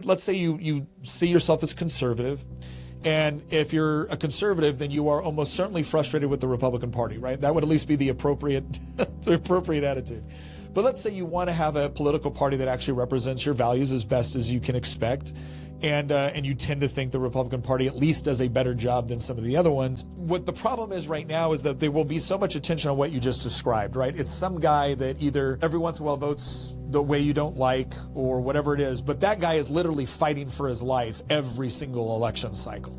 let's say you see yourself as conservative. And if you're a conservative, then you are almost certainly frustrated with the Republican Party, right? That would at least be the appropriate attitude. But let's say you want to have a political party that actually represents your values as best as you can expect. And you tend to think the Republican Party at least does a better job than some of the other ones. What the problem is right now is that there will be so much attention on what you just described, right? It's some guy that either every once in a while votes the way you don't like or whatever it is, but that guy is literally fighting for his life every single election cycle.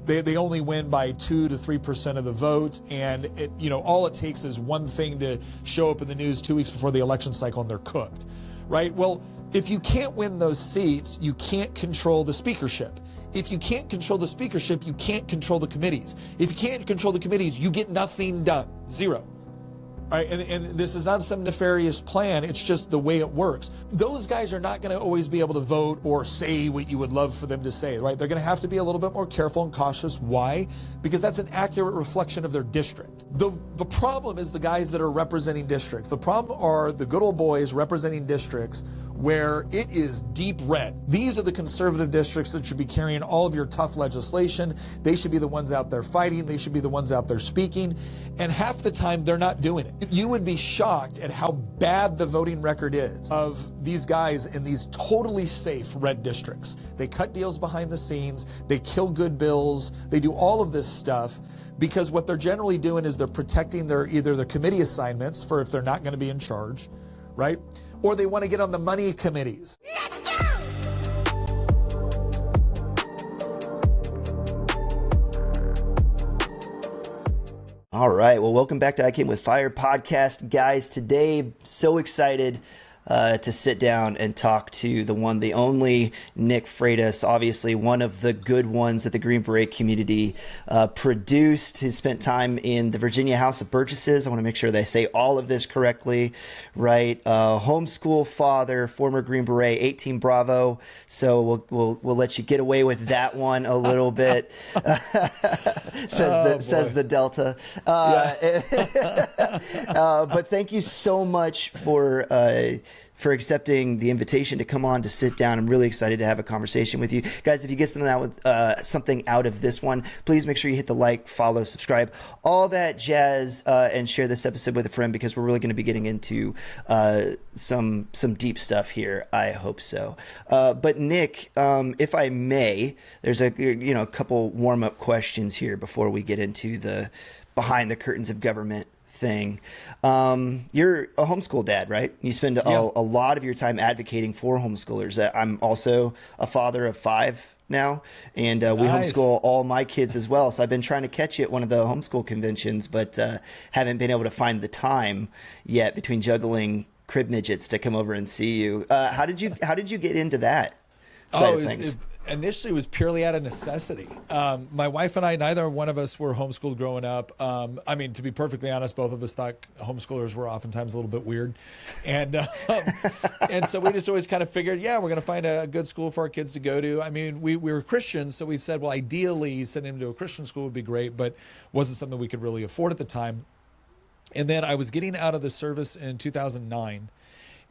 They only win by 2 to 3% of the vote, and all it takes is one thing to show up in the news 2 weeks before the election cycle and they're cooked, right? Well, if you can't win those seats, you can't control the speakership. If you can't control the speakership, you can't control the committees. If you can't control the committees, you get nothing done. Zero. All right, and this is not some nefarious plan. It's just the way it works. Those guys are not going to always be able to vote or say what you would love for them to say, right? They're going to have to be a little bit more careful and cautious. Why? Because that's an accurate reflection of their district. The problem is the guys that are representing districts. The problem are the good old boys representing districts where it is deep red. These are the conservative districts that should be carrying all of your tough legislation. They should be the ones out there fighting. They should be the ones out there speaking. And half the time, they're not doing it. You would be shocked at how bad the voting record is of these guys in these totally safe red districts. They cut deals behind the scenes. They kill good bills. They do all of this stuff because what they're generally doing is they're protecting either their committee assignments for if they're not going to be in charge, right? Or they want to get on the money committees. Let's go! All right. Well, welcome back to I Came With Fire podcast, guys. Today, so excited to sit down and talk to the one, the only Nick Freitas, obviously one of the good ones that the Green Beret community produced. He spent time in the Virginia House of Burgesses. I want to make sure that I say all of this correctly, right? Homeschool father, former Green Beret, 18 Bravo. So we'll let you get away with that one a little bit. Says the Delta. But thank you so much for accepting the invitation to come on to sit down. I'm really excited to have a conversation with you guys. If you get something out of this one, please make sure you hit the like, follow, subscribe, all that jazz, and share this episode with a friend because we're really going to be getting into some deep stuff here. I hope so. But Nick, if I may, there's a couple warm up questions here before we get into the behind the curtains of government thing. You're a homeschool dad, right? You spend a lot of your time advocating for homeschoolers. I'm also a father of 5 now, and we homeschool all my kids as well. So I've been trying to catch you at one of the homeschool conventions, but haven't been able to find the time yet between juggling crib midgets to come over and see you. How did you get into that side of things? Initially, it was purely out of necessity. My wife and I, neither one of us were homeschooled growing up. I mean, to be perfectly honest, both of us thought homeschoolers were oftentimes a little bit weird. And so we just always kind of figured, we're going to find a good school for our kids to go to. I mean, we were Christians, so we said, well, ideally, sending them to a Christian school would be great, but wasn't something we could really afford at the time. And then I was getting out of the service in 2009.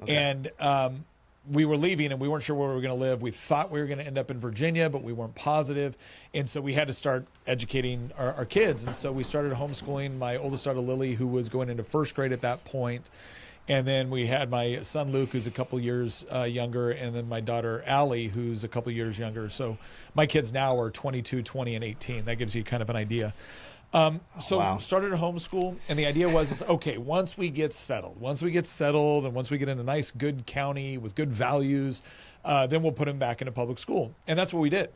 Okay. And we were leaving and we weren't sure where we were going to live. We thought we were going to end up in Virginia, but we weren't positive. And so we had to start educating our kids. And so we started homeschooling my oldest daughter, Lily, who was going into first grade at that point. And then we had my son, Luke, who's a couple years younger. And then my daughter, Allie, who's a couple years younger. So my kids now are 22, 20, and 18. That gives you kind of an idea. Started a homeschool, and the idea was, once we get settled, and once we get in a nice, good county with good values, then we'll put them back into public school. And that's what we did.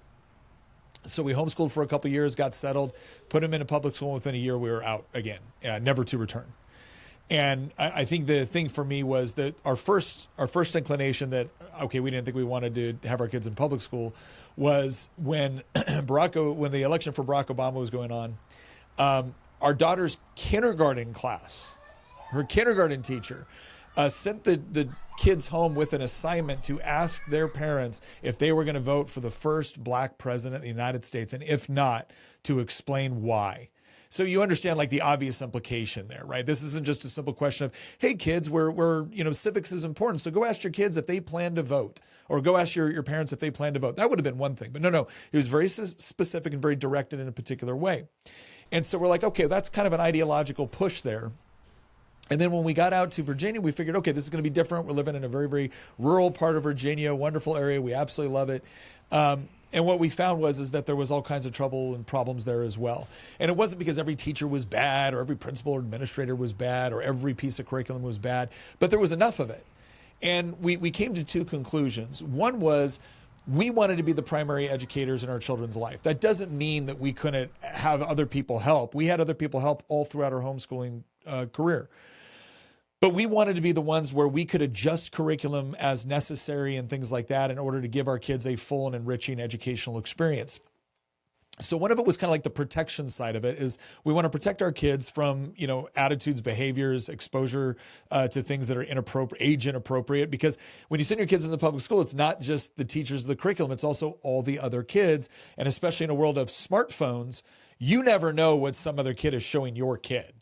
So we homeschooled for a couple of years, got settled, put them into public school. Within a year, we were out again, never to return. And I think the thing for me was that our first inclination that, we didn't think we wanted to have our kids in public school was when when the election for Barack Obama was going on. Our daughter's kindergarten class, her kindergarten teacher, sent the kids home with an assignment to ask their parents if they were going to vote for the first black president of the United States, and if not, to explain why. So you understand like the obvious implication there, right? This isn't just a simple question of, hey kids, we're civics is important. So go ask your kids if they plan to vote, or go ask your parents if they plan to vote. That would have been one thing, but no, it was very specific and very directed in a particular way. And so we're like, okay, that's kind of an ideological push there. And then when we got out to Virginia, we figured, okay, this is going to be different. We're living in a very, very rural part of Virginia, wonderful area. We absolutely love it. And what we found is that there was all kinds of trouble and problems there as well. And it wasn't because every teacher was bad or every principal or administrator was bad or every piece of curriculum was bad, but there was enough of it. And we came to two conclusions. One was we wanted to be the primary educators in our children's life. That doesn't mean that we couldn't have other people help. We had other people help all throughout our homeschooling career. But we wanted to be the ones where we could adjust curriculum as necessary and things like that in order to give our kids a full and enriching educational experience. So one of it was kind of like the protection side of it is we want to protect our kids from, attitudes, behaviors, exposure to things that are age inappropriate. Because when you send your kids into public school, it's not just the teachers of the curriculum, it's also all the other kids. And especially in a world of smartphones, you never know what some other kid is showing your kid.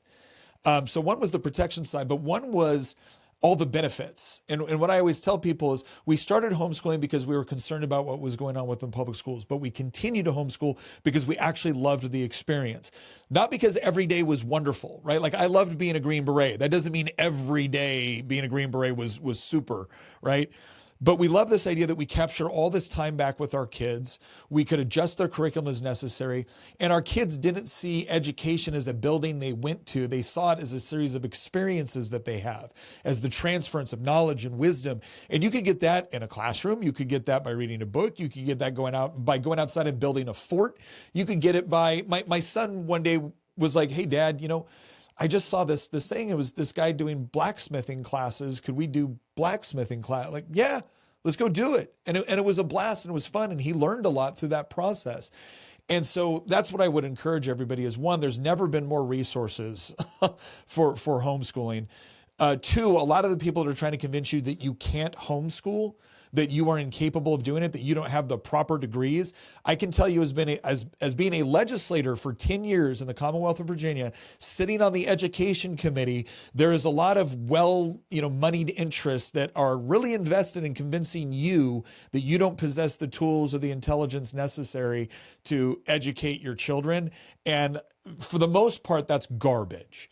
So one was the protection side, but one was all the benefits. And what I always tell people is we started homeschooling because we were concerned about what was going on within public schools, but we continued to homeschool because we actually loved the experience. Not because every day was wonderful, right? Like I loved being a Green Beret. That doesn't mean every day being a Green Beret was super, right? But we love this idea that we capture all this time back with our kids. We could adjust their curriculum as necessary. And our kids didn't see education as a building they went to. They saw it as a series of experiences that they have, as the transference of knowledge and wisdom. And you could get that in a classroom. You could get that by reading a book. You could get that going outside and building a fort. You could get it by, my son one day was like, hey, Dad, I just saw this thing. It was this guy doing blacksmithing classes. Could we do blacksmithing class? Like, yeah, let's go do it. And it was a blast and it was fun. And he learned a lot through that process. And so that's what I would encourage everybody is one, there's never been more resources for homeschooling. Two, a lot of the people that are trying to convince you that you can't homeschool, that you are incapable of doing it, that you don't have the proper degrees. I can tell you as being a legislator for 10 years in the Commonwealth of Virginia, sitting on the education committee, there is a lot of moneyed interests that are really invested in convincing you that you don't possess the tools or the intelligence necessary to educate your children. And for the most part, that's garbage.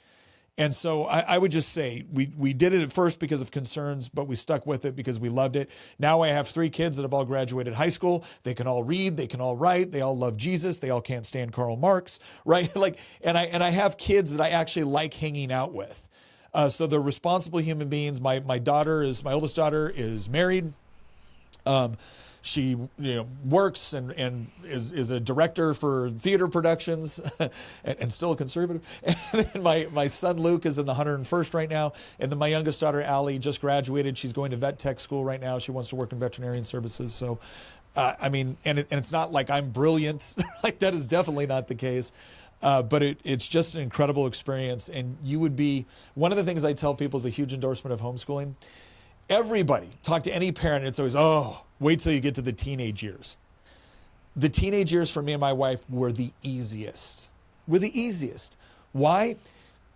And so I would just say we did it at first because of concerns, but we stuck with it because we loved it. Now I have 3 kids that have all graduated high school. They can all read, they can all write, they all love Jesus, they all can't stand Karl Marx, right? And I have kids that I actually like hanging out with. So they're responsible human beings. My oldest daughter is married. She works and is a director for theater productions and still a conservative. And then my son Luke is in the 101st right now. And then my youngest daughter Allie just graduated. She's going to vet tech school right now. She wants to work in veterinarian services. So, and it's not like I'm brilliant. Like that is definitely not the case. But it's just an incredible experience. And you would be, one of the things I tell people is a huge endorsement of homeschooling. Everybody, talk to any parent, it's always, wait till you get to the teenage years. The teenage years for me and my wife were the easiest. Why?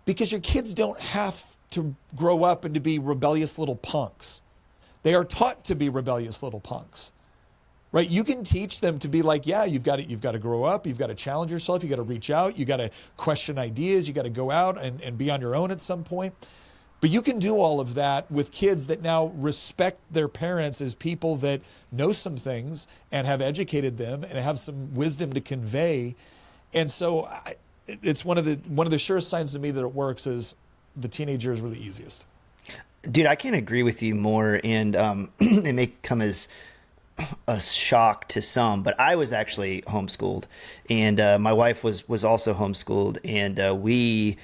Because your kids don't have to grow up and to be rebellious little punks. They are taught to be rebellious little punks, right? You can teach them to be like, yeah, you've got to grow up. You've got to challenge yourself. You got to reach out. You got to question ideas. You got to go out and be on your own at some point. But you can do all of that with kids that now respect their parents as people that know some things and have educated them and have some wisdom to convey. And so it's one of the surest signs to me that it works is the teenage years were the easiest. Dude, I can't agree with you more. And it may come as a shock to some, but I was actually homeschooled, and my wife was also homeschooled, and we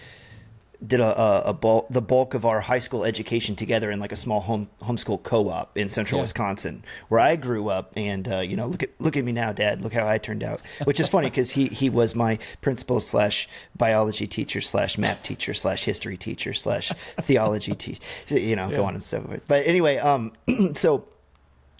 did the bulk of our high school education together in like a small homeschool co-op in central Wisconsin, where I grew up. And look at me now, Dad. Look how I turned out. Which is funny because he was my principal / biology teacher / math teacher / history teacher / theology teacher. Go on and so forth. But anyway, so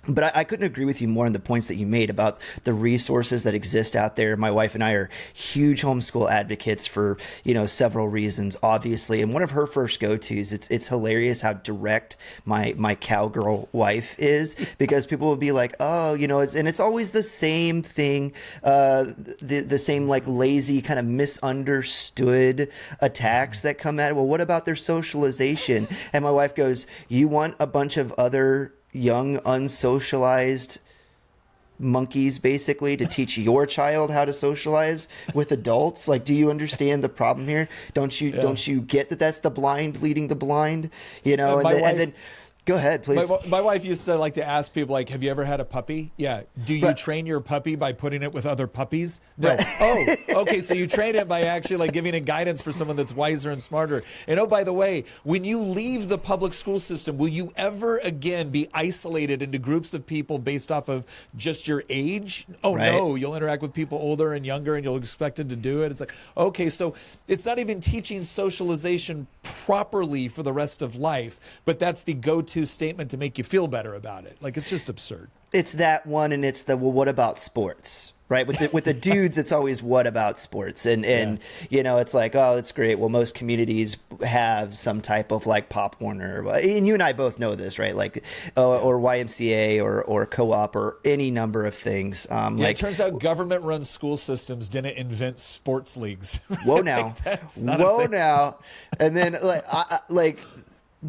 But I couldn't agree with you more on the points that you made about the resources that exist out there. My wife and I are huge homeschool advocates for, several reasons, obviously. And one of her first go-tos, it's hilarious how direct my cowgirl wife is, because people will be like, oh, it's always the same thing, the same like lazy kind of misunderstood attacks that come at it. Well, what about their socialization? And my wife goes, you want a bunch of other young, unsocialized monkeys basically to teach your child how to socialize with adults? Like, do you understand the problem here? Don't you get that that's the blind leading the blind? And then go ahead, please. My wife used to like to ask people, like, have you ever had a puppy? Yeah. Do you train your puppy by putting it with other puppies? No. Right. Oh, okay. So you train it by actually like giving it guidance for someone that's wiser and smarter. And oh, by the way, when you leave the public school system, will you ever again be isolated into groups of people based off of just your age? Oh, right. No, you'll interact with people older and younger and you'll expected to do it. It's like, okay, so it's not even teaching socialization properly for the rest of life, but that's the go-to statement to make you feel better about it. Like, it's just absurd. It's that one, and it's well, what about sports? Right. With the dudes, it's always what about sports? And it's like, oh, that's great. Well, most communities have some type of like Pop Warner. And you and I both know this, right? Like, or YMCA or co-op or any number of things. It turns out government run school systems didn't invent sports leagues. Whoa now. Whoa now. And then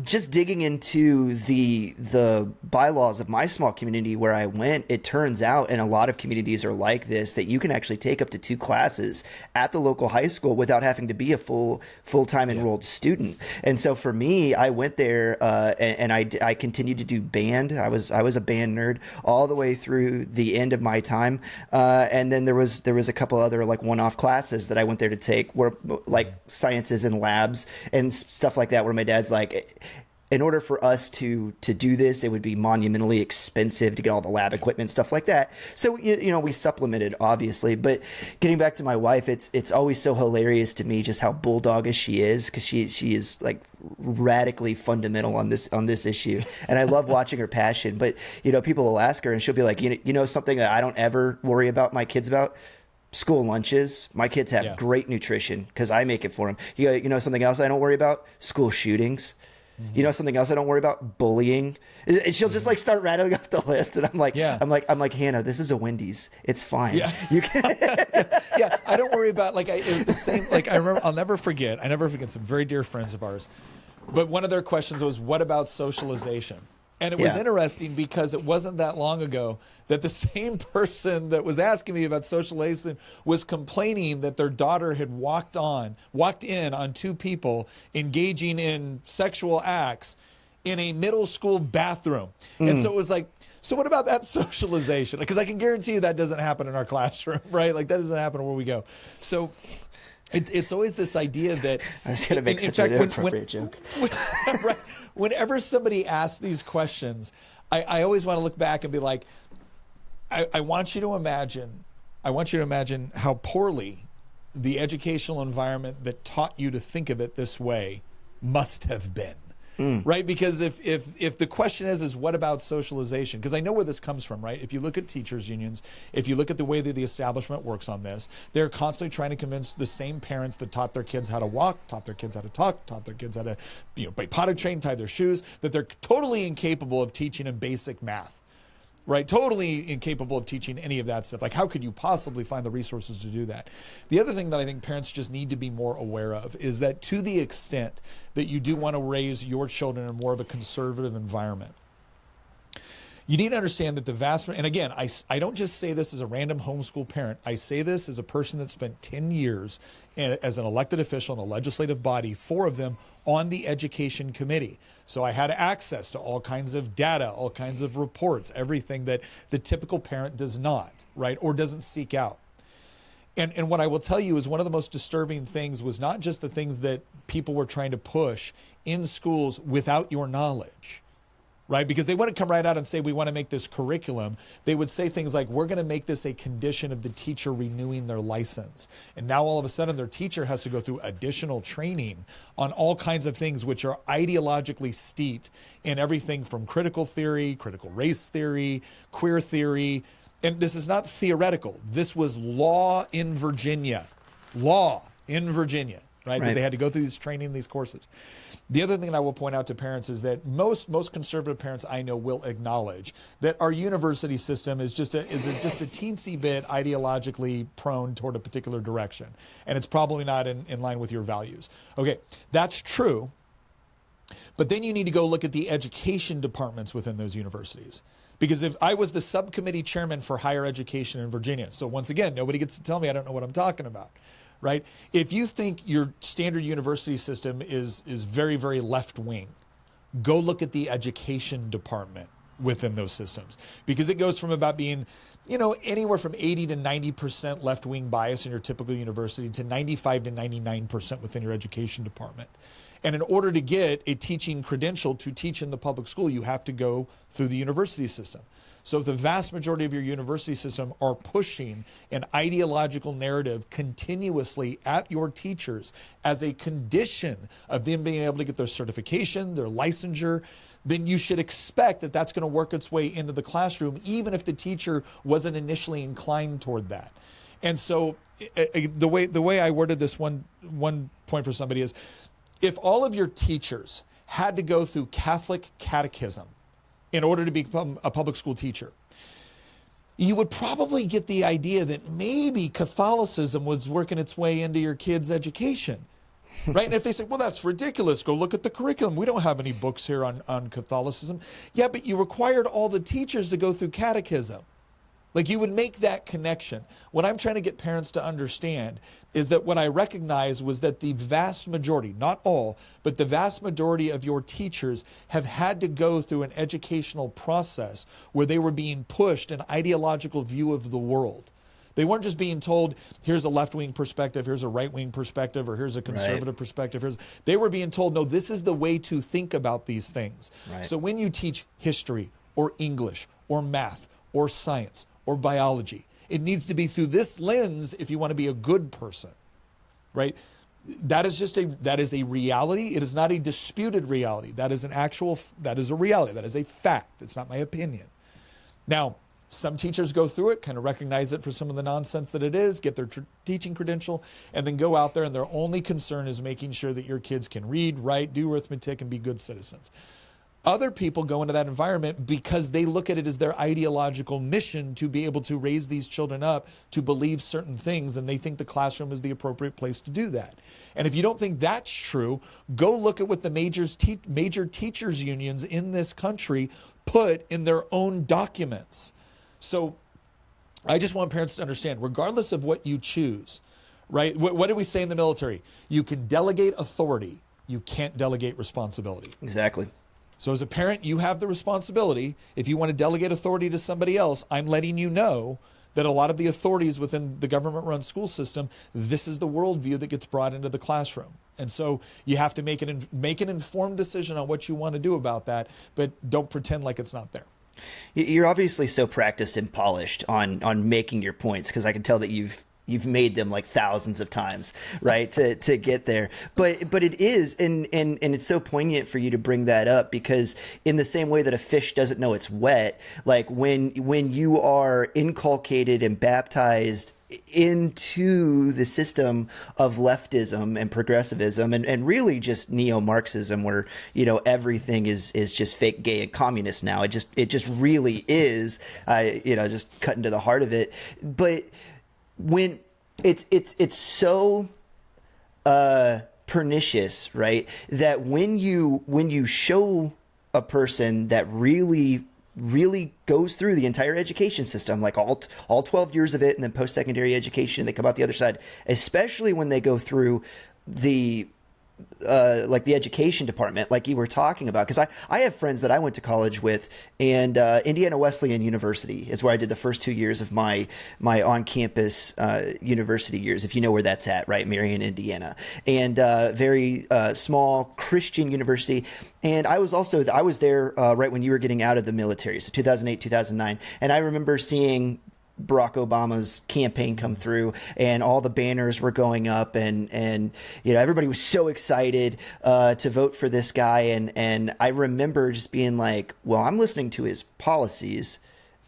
just digging into the bylaws of my small community where I went, it turns out, and a lot of communities are like this, that you can actually take up to 2 classes at the local high school without having to be a full-time enrolled student. And so for me, I went there and I continued to do band. I was a band nerd all the way through the end of my time. And then there was a couple other like one-off classes that I went there to take, where like sciences and labs and stuff like that, where my dad's like, in order for us to do this, it would be monumentally expensive to get all the lab equipment, stuff like that. So, we supplemented, obviously. But getting back to my wife, it's always so hilarious to me just how bulldogish she is, because she is like radically fundamental on this issue. And I love watching her passion. But, people will ask her and she'll be like, something that I don't ever worry about my kids about? School lunches. My kids have great nutrition because I make it for them. Something else I don't worry about? School shootings. Something else I don't worry about? Bullying. And she'll just like start rattling off the list, and I'm like, Hannah, this is a Wendy's. It's fine. Yeah. You can. I don't worry about the same. Like I remember, I never forget some very dear friends of ours. But one of their questions was, "What about socialization?" And it was interesting because it wasn't that long ago that the same person that was asking me about socialization was complaining that their daughter had walked in on 2 people engaging in sexual acts in a middle school bathroom. And so it was like, so what about that socialization? Because I can guarantee you that doesn't happen in our classroom, right? Like that doesn't happen where we go. So it's always this idea that I was going to make such an inappropriate joke. Right. Whenever somebody asks these questions, I always want to look back and be like, I want you to imagine how poorly the educational environment that taught you to think of it this way must have been. Right? Because if the question is what about socialization? Because I know where this comes from, right? If you look at teachers' unions, if you look at the way that the establishment works on this, they're constantly trying to convince the same parents that taught their kids how to walk, taught their kids how to talk, taught their kids how to be potty trained, tie their shoes, that they're totally incapable of teaching them basic math. Right? Totally incapable of teaching any of that stuff. Like, how could you possibly find the resources to do that? The other thing that I think parents just need to be more aware of is that to the extent that you do want to raise your children in more of a conservative environment, you need to understand that the vast, and again, I don't just say this as a random homeschool parent. I say this as a person that spent 10 years as an elected official in a legislative body, 4 of them on the education committee. So I had access to all kinds of data, all kinds of reports, everything that the typical parent does not, right, or doesn't seek out. And what I will tell you is one of the most disturbing things was not just the things that people were trying to push in schools without your knowledge. right? Because they wouldn't come right out and say, we want to make this curriculum. They would say things like, we're going to make this a condition of the teacher renewing their license. And now all of a sudden their teacher has to go through additional training on all kinds of things which are ideologically steeped in everything from critical theory, critical race theory, queer theory. And this is not theoretical. This was law in Virginia. Law in Virginia, right? That they had to go through these training, these courses. The other thing that I will point out to parents is that most conservative parents I know will acknowledge that our university system is just a teensy bit ideologically prone toward a particular direction, and it's probably not in line with your values. Okay, that's true, but then you need to go look at the education departments within those universities. Because if I was the subcommittee chairman for higher education in Virginia, so once again, nobody gets to tell me I don't know what I'm talking about. Right? If you think your standard university system is very, very left-wing, go look at the education department within those systems. Because it goes from about being, anywhere from 80 to 90% left-wing bias in your typical university to 95 to 99% within your education department. And in order to get a teaching credential to teach in the public school, you have to go through the university system. So if the vast majority of your university system are pushing an ideological narrative continuously at your teachers as a condition of them being able to get their certification, their licensure, then you should expect that that's going to work its way into the classroom, even if the teacher wasn't initially inclined toward that. And so the way I worded this one point for somebody is, if all of your teachers had to go through Catholic catechism in order to become a public school teacher, you would probably get the idea that maybe Catholicism was working its way into your kids' education, right? And if they say, well, that's ridiculous, go look at the curriculum. We don't have any books here on Catholicism. Yeah, but you required all the teachers to go through catechism. Like, you would make that connection. What I'm trying to get parents to understand is that what I recognize was that the vast majority, not all, but the vast majority of your teachers have had to go through an educational process where they were being pushed an ideological view of the world. They weren't just being told, here's a left-wing perspective, here's a right-wing perspective, or here's a conservative perspective. They were being told, no, this is the way to think about these things. Right. So when you teach history or English or math or science or biology, it needs to be through this lens if you want to be a good person, right? That is a reality. It is not a disputed reality. That is a reality. That is a fact. It's not my opinion. Now, some teachers go through it, kind of recognize it for some of the nonsense that it is, get their teaching credential, and then go out there, and their only concern is making sure that your kids can read, write, do arithmetic, and be good citizens. Other people go into that environment because they look at it as their ideological mission to be able to raise these children up to believe certain things, and they think the classroom is the appropriate place to do that. And if you don't think that's true, go look at what the major teachers unions in this country put in their own documents. So I just want parents to understand, regardless of what you choose, right? What do we say in the military? You can delegate authority. You can't delegate responsibility. Exactly. So as a parent, you have the responsibility. If you want to delegate authority to somebody else, I'm letting you know that a lot of the authorities within the government-run school system, this is the worldview that gets brought into the classroom. And so you have to make an informed decision on what you want to do about that, but don't pretend like it's not there. You're obviously so practiced and polished on making your points, because I can tell that you've made them like thousands of times, right, to get there. But it is, and it's so poignant for you to bring that up, because in the same way that a fish doesn't know it's wet, like when you are inculcated and baptized into the system of leftism and progressivism and really just neo-Marxism, where everything is just fake, gay, and communist now. It just really is, just cutting to the heart of it. But when it's so pernicious, right, that when you show a person that really goes through the entire education system, like all 12 years of it, and then post-secondary education, they come out the other side, especially when they go through the like the education department, like you were talking about, because I have friends that I went to college with, and Indiana Wesleyan University is where I did the first 2 years of my on-campus university years, if you know where that's at, right? Marion, Indiana, and very small Christian university. And I was there right when you were getting out of the military, so 2008, 2009, and I remember seeing Barack Obama's campaign come through, and all the banners were going up, and everybody was so excited to vote for this guy, and I remember just being like, well, I'm listening to his policies,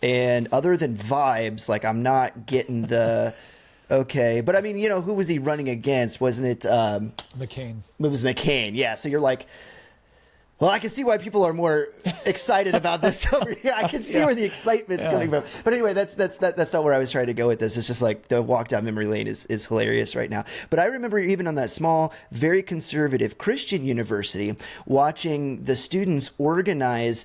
and other than vibes, like, I'm not getting the okay. But I mean, who was he running against? Wasn't it McCain? It was McCain, yeah. So you're like, well, I can see why people are more excited about this over here. I can see where the excitement's coming from. But anyway, that's not where I was trying to go with this. It's just like the walk down memory lane is hilarious right now. But I remember even on that small, very conservative Christian university, watching the students organize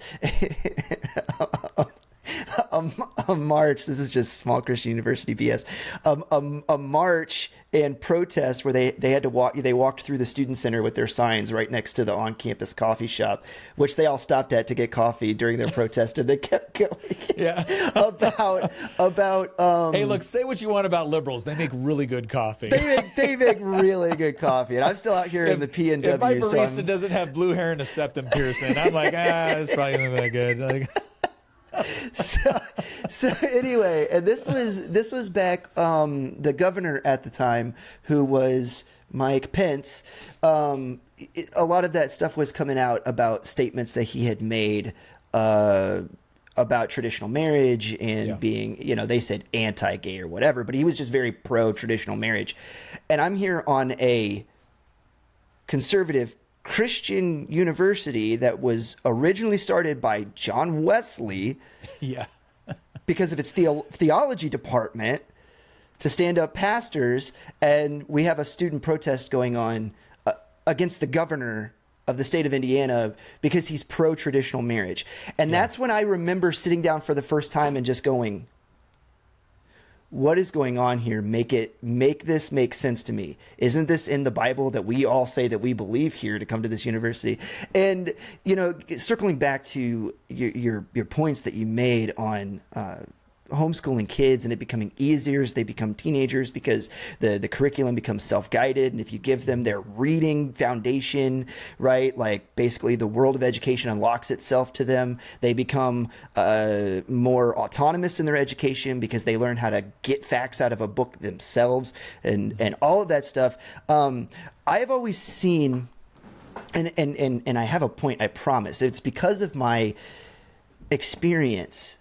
a march. This is just small Christian university BS. A march and protest where they had to walk. They walked through the student center with their signs right next to the on-campus coffee shop, which they all stopped at to get coffee during their protest, and they kept going. Yeah. about. Hey, look, say what you want about liberals. They make really good coffee. They make really good coffee, and I'm still out here in the PNW. If my barista doesn't have blue hair and a septum piercing, I'm like, it's probably not that good. Like, so anyway, and this was back the governor at the time, who was Mike Pence. A lot of that stuff was coming out about statements that he had made about traditional marriage and being, they said anti-gay or whatever, but he was just very pro-traditional marriage. And I'm here on a conservative Christian university that was originally started by John Wesley, because of its theology department, to stand up pastors, and we have a student protest going on against the governor of the state of Indiana because he's pro-traditional marriage. And that's when I remember sitting down for the first time and just going, what is going on here? Make this make sense to me. Isn't this in the Bible that we all say that we believe here to come to this university? And, circling back to your points that you made on homeschooling kids and it becoming easier as they become teenagers, because the curriculum becomes self-guided, and if you give them their reading foundation, right, like basically the world of education unlocks itself to them, they become more autonomous in their education because they learn how to get facts out of a book themselves, and all of that stuff. I've always seen, and I have a point, I promise, it's because of my experience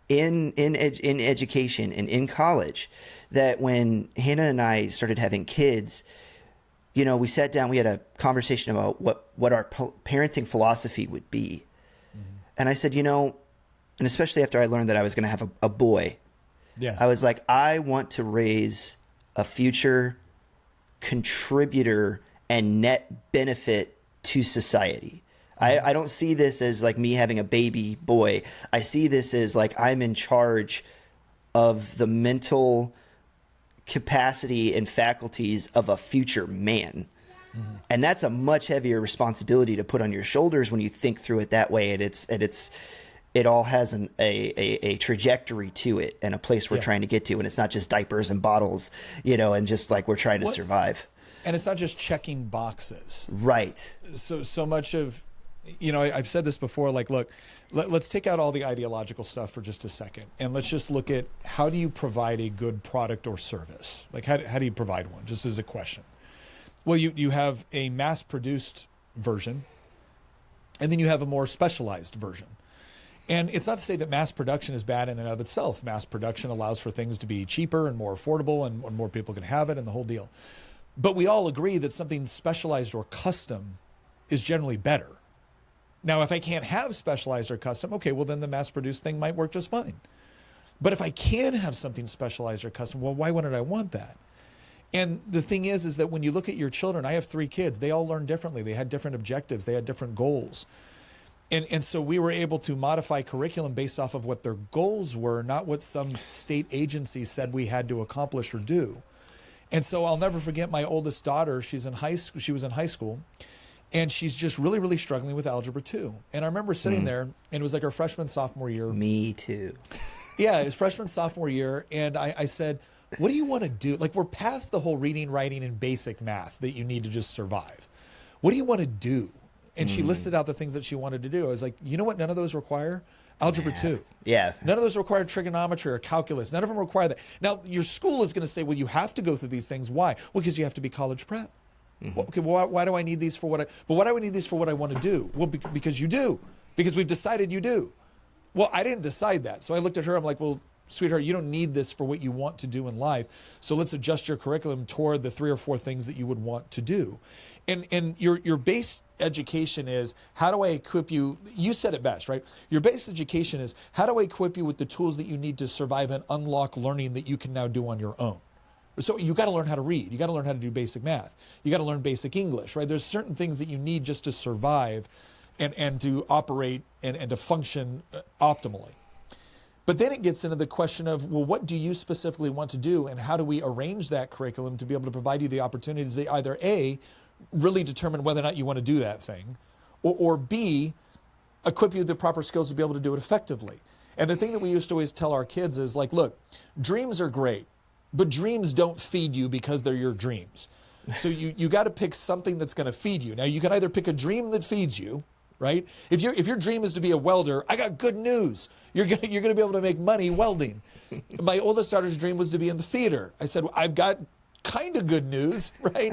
in education and in college, that when Hannah and I started having kids, we sat down, we had a conversation about what our parenting philosophy would be. Mm-hmm. And I said, and especially after I learned that I was going to have a boy, I was like, I want to raise a future contributor and net benefit to society. I don't see this as like me having a baby boy. I see this as like I'm in charge of the mental capacity and faculties of a future man. Mm-hmm. And that's a much heavier responsibility to put on your shoulders when you think through it that way. And it all has a trajectory to it and a place we're trying to get to. And it's not just diapers and bottles, and just like we're trying to survive. And it's not just checking boxes. Right. So much of, I've said this before, like, look, let's take out all the ideological stuff for just a second. And let's just look at, how do you provide a good product or service? Like, how do you provide one? Just as a question. Well, you have a mass-produced version, and then you have a more specialized version. And it's not to say that mass production is bad in and of itself. Mass production allows for things to be cheaper and more affordable, and more people can have it, and the whole deal. But we all agree that something specialized or custom is generally better. Now, if I can't have specialized or custom, okay, well, then the mass-produced thing might work just fine. But if I can have something specialized or custom, well, why wouldn't I want that? And the thing is that when you look at your children, I have 3 kids. They all learn differently. They had different objectives. They had different goals. And so we were able to modify curriculum based off of what their goals were, not what some state agency said we had to accomplish or do. And so I'll never forget my oldest daughter. She was in high school, and she's just really, really struggling with Algebra 2. And I remember sitting there, and it was like her freshman, sophomore year. Me too. Yeah, it was freshman, sophomore year. And I said, what do you want to do? Like, we're past the whole reading, writing, and basic math that you need to just survive. What do you want to do? And she listed out the things that she wanted to do. I was like, you know what? None of those require Algebra 2. Yeah. None of those require trigonometry or calculus. None of them require that. Now, your school is going to say, well, you have to go through these things. Why? Well, because you have to be college prep. Well, okay, well, why do I need these for but why do I need these for what I want to do? Well, because you do. Because we've decided you do. Well, I didn't decide that. So I looked at her. I'm like, well, sweetheart, you don't need this for what you want to do in life. So let's adjust your curriculum toward the 3 or 4 things that you would want to do. And your base education is, how do I equip you? You said it best, right? Your base education is, how do I equip you with the tools that you need to survive and unlock learning that you can now do on your own? So you got to learn how to read. You got to learn how to do basic math. You got to learn basic English, right? There's certain things that you need just to survive and to operate and to function optimally. But then it gets into the question of, well, what do you specifically want to do, and how do we arrange that curriculum to be able to provide you the opportunities that either A, really determine whether or not you want to do that thing, or B, equip you with the proper skills to be able to do it effectively. And the thing that we used to always tell our kids is like, look, dreams are great, but dreams don't feed you because they're your dreams. So you got to pick something that's going to feed you. Now, you can either pick a dream that feeds you, right? If your dream is to be a welder, I got good news. You're gonna be able to make money welding. My oldest daughter's dream was to be in the theater. I said, well, I've got kind of good news, right?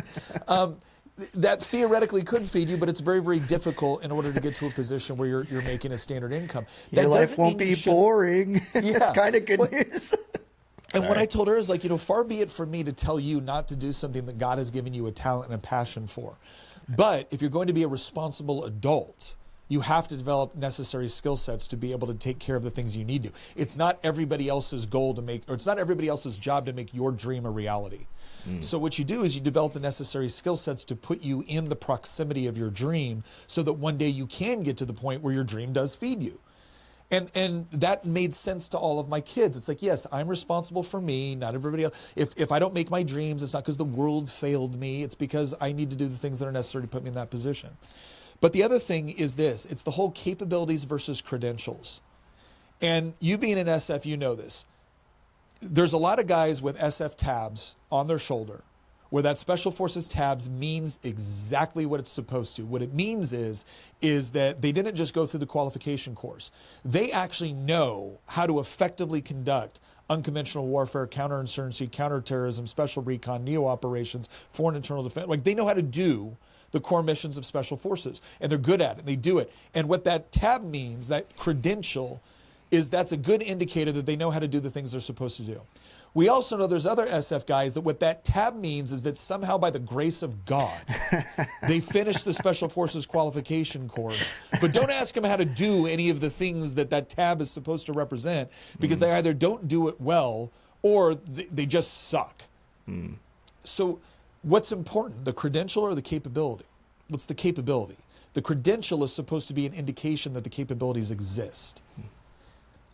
That theoretically could feed you, but it's very, very difficult in order to get to a position where you're making a standard income. That Your life won't be boring. Yeah. It's kind of good news. And what I told her is like, far be it from me to tell you not to do something that God has given you a talent and a passion for. But if you're going to be a responsible adult, you have to develop necessary skill sets to be able to take care of the things you need to. It's not everybody else's goal to make, or it's not everybody else's job to make your dream a reality. So what you do is you develop the necessary skill sets to put you in the proximity of your dream so that one day you can get to the point where your dream does feed you. And that made sense to all of my kids. It's like, yes, I'm responsible for me, not everybody else. If I don't make my dreams, it's not because the world failed me. It's because I need to do the things that are necessary to put me in that position. But the other thing is this. It's the whole capabilities versus credentials. And you being in SF, you know this. There's a lot of guys with SF tabs on their shoulder where that Special Forces tabs means exactly what it's supposed to. What it means is that they didn't just go through the qualification course. They actually know how to effectively conduct unconventional warfare, counterinsurgency, counterterrorism, special recon, NEO operations, foreign internal defense. Like, they know how to do the core missions of Special Forces, and they're good at it. They do it. And what that tab means, that credential, is that's a good indicator that they know how to do the things they're supposed to do. We also know there's other SF guys that what that tab means is that somehow by the grace of God, they finished the Special Forces qualification course, but don't ask them how to do any of the things that that tab is supposed to represent, because they either don't do it well or they just suck. So what's important, the credential or the capability? What's the capability? The credential is supposed to be an indication that the capabilities exist.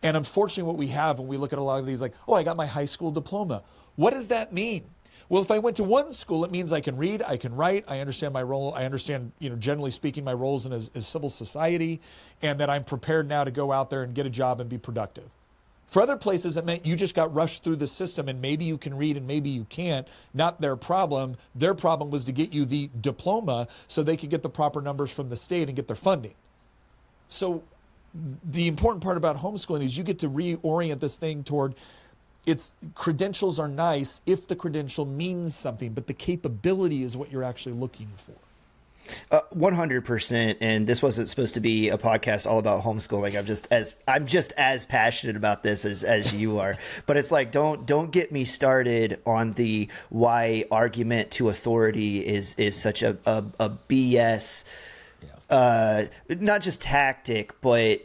And unfortunately, what we have when we look at a lot of these, like, oh, I got my high school diploma. What does that mean? Well, if I went to one school, it means I can read, I can write, I understand my role, I understand, generally speaking, my roles in as civil society, and that I'm prepared now to go out there and get a job and be productive. For other places, it meant you just got rushed through the system, and maybe you can read and maybe you can't. Not their problem. Their problem was to get you the diploma so they could get the proper numbers from the state and get their funding. So the important part about homeschooling is you get to reorient this thing toward its credentials are nice if the credential means something, but the capability is what you're actually looking for. 100%. And this wasn't supposed to be a podcast all about homeschooling. I'm just as passionate about this as you are. But it's like, don't get me started on the why argument to authority is such a BS. Not just tactic, but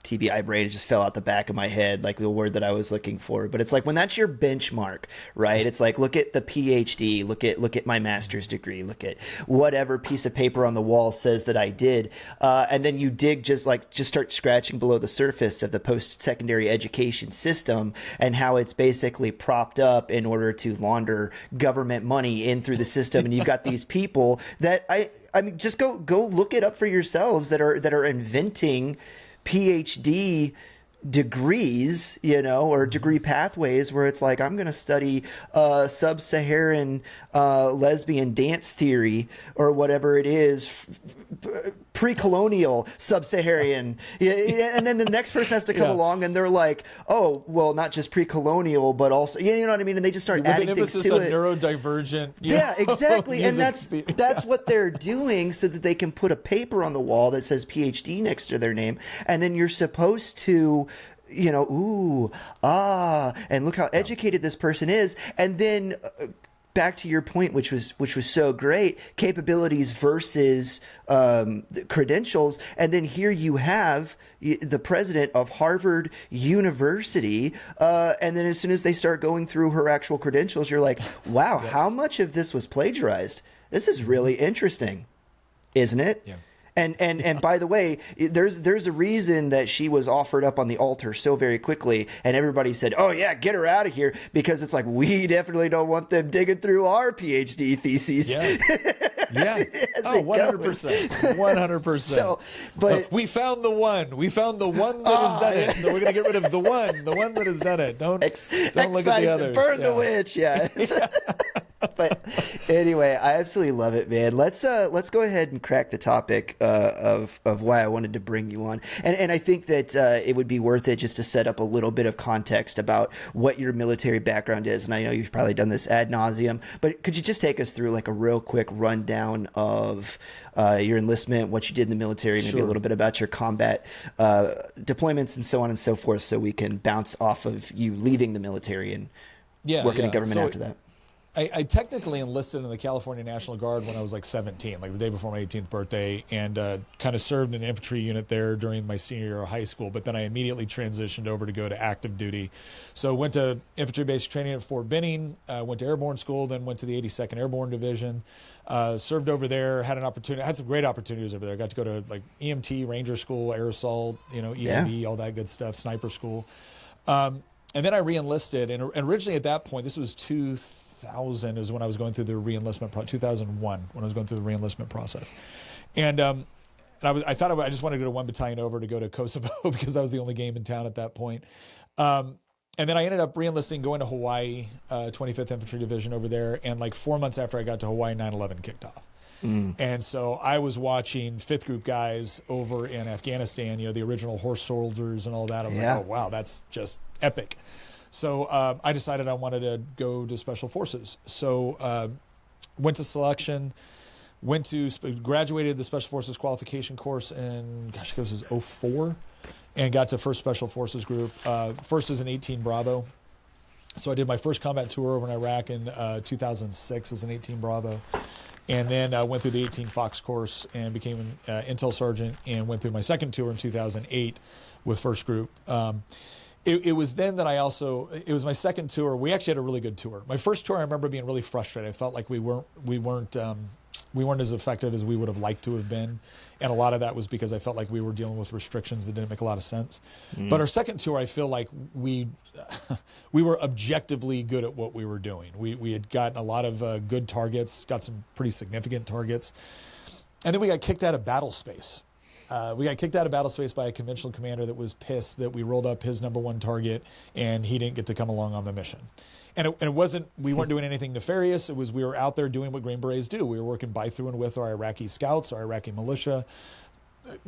TBI brain, it just fell out the back of my head, like the word that I was looking for. But it's like when that's your benchmark, right? It's like, look at the PhD, look at my master's degree, look at whatever piece of paper on the wall says that I did. And then you dig just start scratching below the surface of the post-secondary education system and how it's basically propped up in order to launder government money in through the system. And you've got these people that I mean, just go look it up for yourselves that are inventing PhD degrees, or degree pathways where it's like, I'm going to study sub-Saharan lesbian dance theory or whatever it is, pre-colonial sub-Saharan. And then the next person has to come along and they're like, oh, well, not just pre-colonial, but also, you know what I mean? And they just start adding things to it. Neurodivergent. Yeah, exactly. And that's what they're doing so that they can put a paper on the wall that says PhD next to their name. And then you're supposed to, ooh, and look how educated this person is. And then back to your point, which was so great, capabilities versus credentials. And then here you have the president of Harvard University. And then as soon as they start going through her actual credentials, you're like, wow, how much of this was plagiarized? This is really interesting, isn't it? Yeah. And by the way, there's a reason that she was offered up on the altar so very quickly, and everybody said, "Oh yeah, get her out of here," because it's like, we definitely don't want them digging through our PhD theses. Yeah, yeah. Oh, 100%, 100%. So, but we found the one. We found the one that has done it. So we're gonna get rid of the one that has done it. Don't look at the others. Burn the witch. Yeah. But anyway, I absolutely love it, man. Let's go ahead and crack the topic of why I wanted to bring you on, and I think that it would be worth it just to set up a little bit of context about what your military background is. And I know you've probably done this ad nauseum, but could you just take us through like a real quick rundown of your enlistment, what you did in the military, maybe a little bit about your combat deployments and so on and so forth, so we can bounce off of you leaving the military and working in government after that. I technically enlisted in the California National Guard when I was like 17, like the day before my 18th birthday, and kind of served in an infantry unit there during my senior year of high school. But then I immediately transitioned over to go to active duty. So went to infantry basic training at Fort Benning, went to airborne school, then went to the 82nd Airborne Division, served over there, had some great opportunities over there. I got to go to like EMT, Ranger School, Air Assault, EMB, all that good stuff, sniper school. And then I re-enlisted, and originally at that point, this was 2000 is when I was going through the re-enlistment 2001 when I was going through the re-enlistment process, and I thought I just wanted to go to one battalion over to go to Kosovo because that was the only game in town at that point, and then I ended up re-enlisting, going to Hawaii, 25th Infantry Division over there, and like 4 months after I got to Hawaii, 9/11 kicked off. And so I was watching 5th Group guys over in Afghanistan, the original horse soldiers and all that. I was like, oh wow, that's just epic. So I decided I wanted to go to Special Forces. So went to selection, graduated the Special Forces qualification course in, it was 2004, and got to 1st Special Forces Group. First is an 18 Bravo. So I did my first combat tour over in Iraq in 2006 as an 18 Bravo. And then went through the 18 Fox course and became an Intel Sergeant, and went through my second tour in 2008 with 1st Group. It was then that it was my second tour. We actually had a really good tour. My first tour, I remember being really frustrated. I felt like we weren't as effective as we would have liked to have been. And a lot of that was because I felt like we were dealing with restrictions that didn't make a lot of sense. But our second tour, I feel like we were objectively good at what we were doing. We had gotten a lot of good targets, got some pretty significant targets. And then we got kicked out of battle space. We got kicked out of battle space by a conventional commander that was pissed that we rolled up his number one target and he didn't get to come along on the mission. And it wasn't, we weren't doing anything nefarious. It was, we were out there doing what Green Berets do. We were working by, through, and with our Iraqi scouts, our Iraqi militia.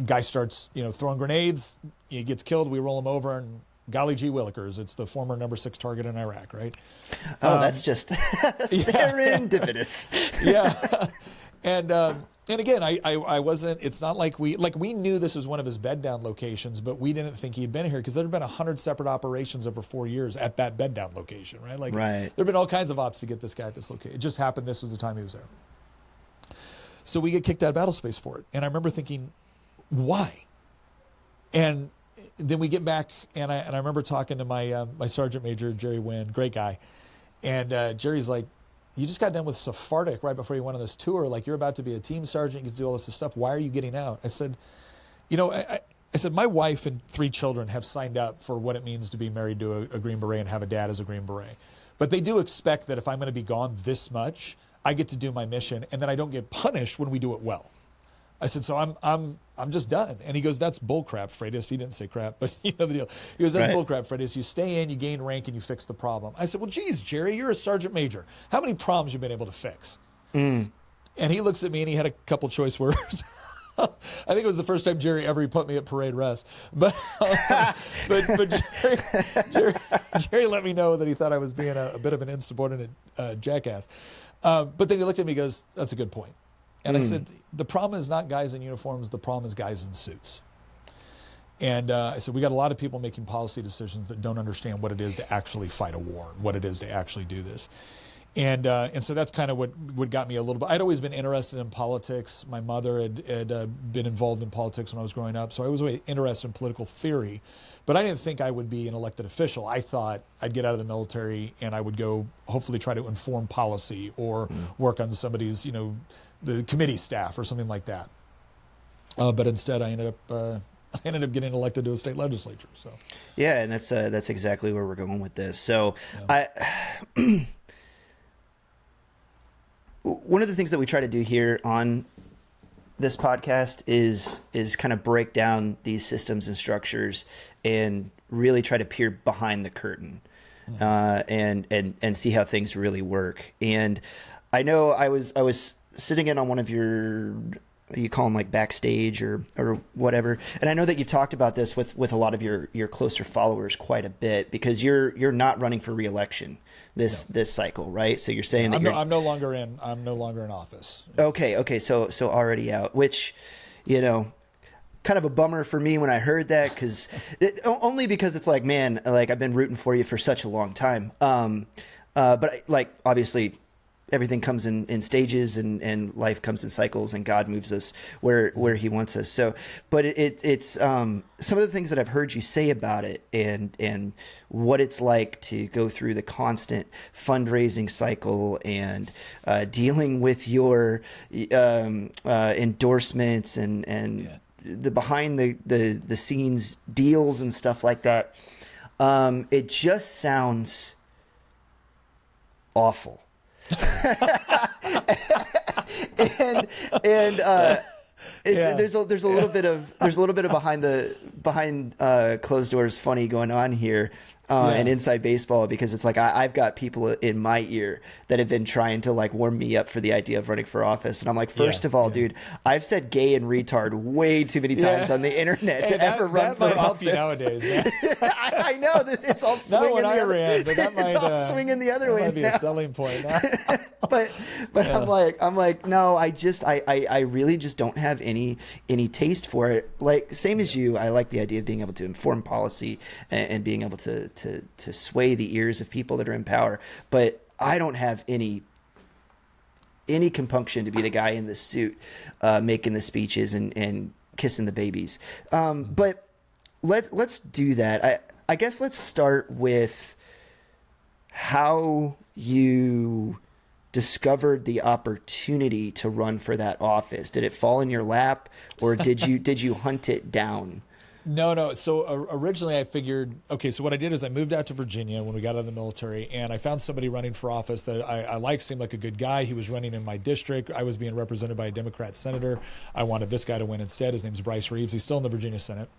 Guy starts, throwing grenades. He gets killed. We roll him over, and golly gee willikers, it's the former number 6 target in Iraq, right? Oh, that's just serendipitous. Yeah. And again, I wasn't, it's not like we knew this was one of his bed down locations, but we didn't think he had been here because there had been 100 separate operations over 4 years at that bed down location, right? Like, right. There have been all kinds of ops to get this guy at this location. It just happened this was the time he was there. So we get kicked out of battle space for it. And I remember thinking, why? And then we get back, and I remember talking to my my sergeant major, Jerry Wynn, great guy. And Jerry's like, you just got done with Sephardic right before you went on this tour. Like, you're about to be a team sergeant. You get to do all this stuff. Why are you getting out? I said, I said, my wife and 3 children have signed up for what it means to be married to a Green Beret and have a dad as a Green Beret. But they do expect that if I'm going to be gone this much, I get to do my mission, and then I don't get punished when we do it well. I said, so I'm just done. And he goes, that's bullcrap, Freitas. He didn't say crap, but you know the deal. He goes, that's bullcrap, Freitas. You stay in, you gain rank, and you fix the problem. I said, well, geez, Jerry, you're a sergeant major. How many problems have you been able to fix? And he looks at me, and he had a couple choice words. I think it was the first time Jerry ever put me at parade rest. But Jerry let me know that he thought I was being a bit of an insubordinate jackass. But then he looked at me and goes, that's a good point. And I said, the problem is not guys in uniforms. The problem is guys in suits. And I said, we got a lot of people making policy decisions that don't understand what it is to actually fight a war, what it is to actually do this. And so that's kind of what got me a little bit. I'd always been interested in politics. My mother had been involved in politics when I was growing up. So I was always interested in political theory. But I didn't think I would be an elected official. I thought I'd get out of the military and I would go hopefully try to inform policy or work on somebody's, the committee staff or something like that. But instead I ended up getting elected to a state legislature. So yeah, and that's exactly where we're going with this. So one of the things that we try to do here on this podcast is kind of break down these systems and structures and really try to peer behind the curtain and see how things really work. And I know I was sitting in on one of your, you call them like backstage or whatever. And I know that you've talked about this with a lot of your closer followers quite a bit, because you're not running for re-election this cycle, right? So you're saying that I'm no longer in office. Okay. So already out, which, kind of a bummer for me when I heard that, only because it's like, man, like I've been rooting for you for such a long time. But like, obviously everything comes in stages and life comes in cycles, and God moves us where he wants us. So, but it's some of the things that I've heard you say about it and what it's like to go through the constant fundraising cycle and dealing with your endorsements and the behind the scenes deals and stuff like that. It just sounds awful. There's a little bit of behind closed doors funny going on here. And inside baseball, because it's like I've got people in my ear that have been trying to like warm me up for the idea of running for office, and I'm like, first of all, dude, I've said gay and retard way too many times on the internet to ever run for office. Help you nowadays, man. I know that it's all swinging the other way. It's all swinging the other way. That might be a selling point now. but I'm like, no, I really just don't have any taste for it. Like, same as you, I like the idea of being able to inform policy and being able to sway the ears of people that are in power, but I don't have any compunction to be the guy in the suit making the speeches and kissing the babies. But let's do that. I guess let's start with how you discovered the opportunity to run for that office. Did it fall in your lap, or did you hunt it down? No. So originally I figured, okay, so what I did is I moved out to Virginia when we got out of the military, and I found somebody running for office that I liked, seemed like a good guy. He was running in my district. I was being represented by a Democrat senator. I wanted this guy to win instead. His name's Bryce Reeves. He's still in the Virginia Senate.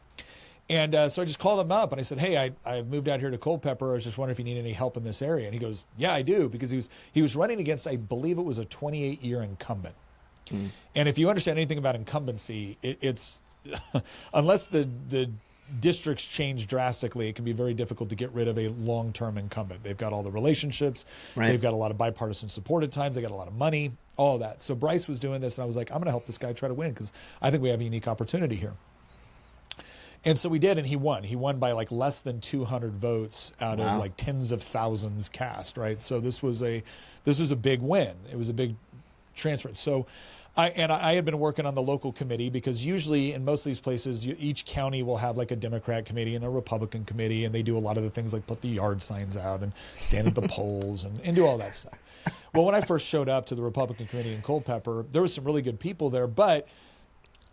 And so I just called him up and I said, hey, I moved out here to Culpeper. I was just wondering if you need any help in this area. And he goes, yeah, I do, because he was running against, I believe it was a 28-year incumbent. And if you understand anything about incumbency, it's unless the districts change drastically, it can be very difficult to get rid of a long-term incumbent. They've got all the relationships. Right. They've got a lot of bipartisan support at times. They got a lot of money, all of that. So Bryce was doing this, and I was like, I'm going to help this guy try to win, because I think we have a unique opportunity here. And so we did, and he won. He won by like less than 200 votes out of like tens of thousands cast, right? So this was a big win. It was a big transfer it. So I had been working on the local committee, because usually in most of these places, each county will have like a Democrat committee and a Republican committee, and they do a lot of the things like put the yard signs out and stand at the polls and do all that stuff. Well, when I first showed up to the Republican committee in Culpeper, there was some really good people there, but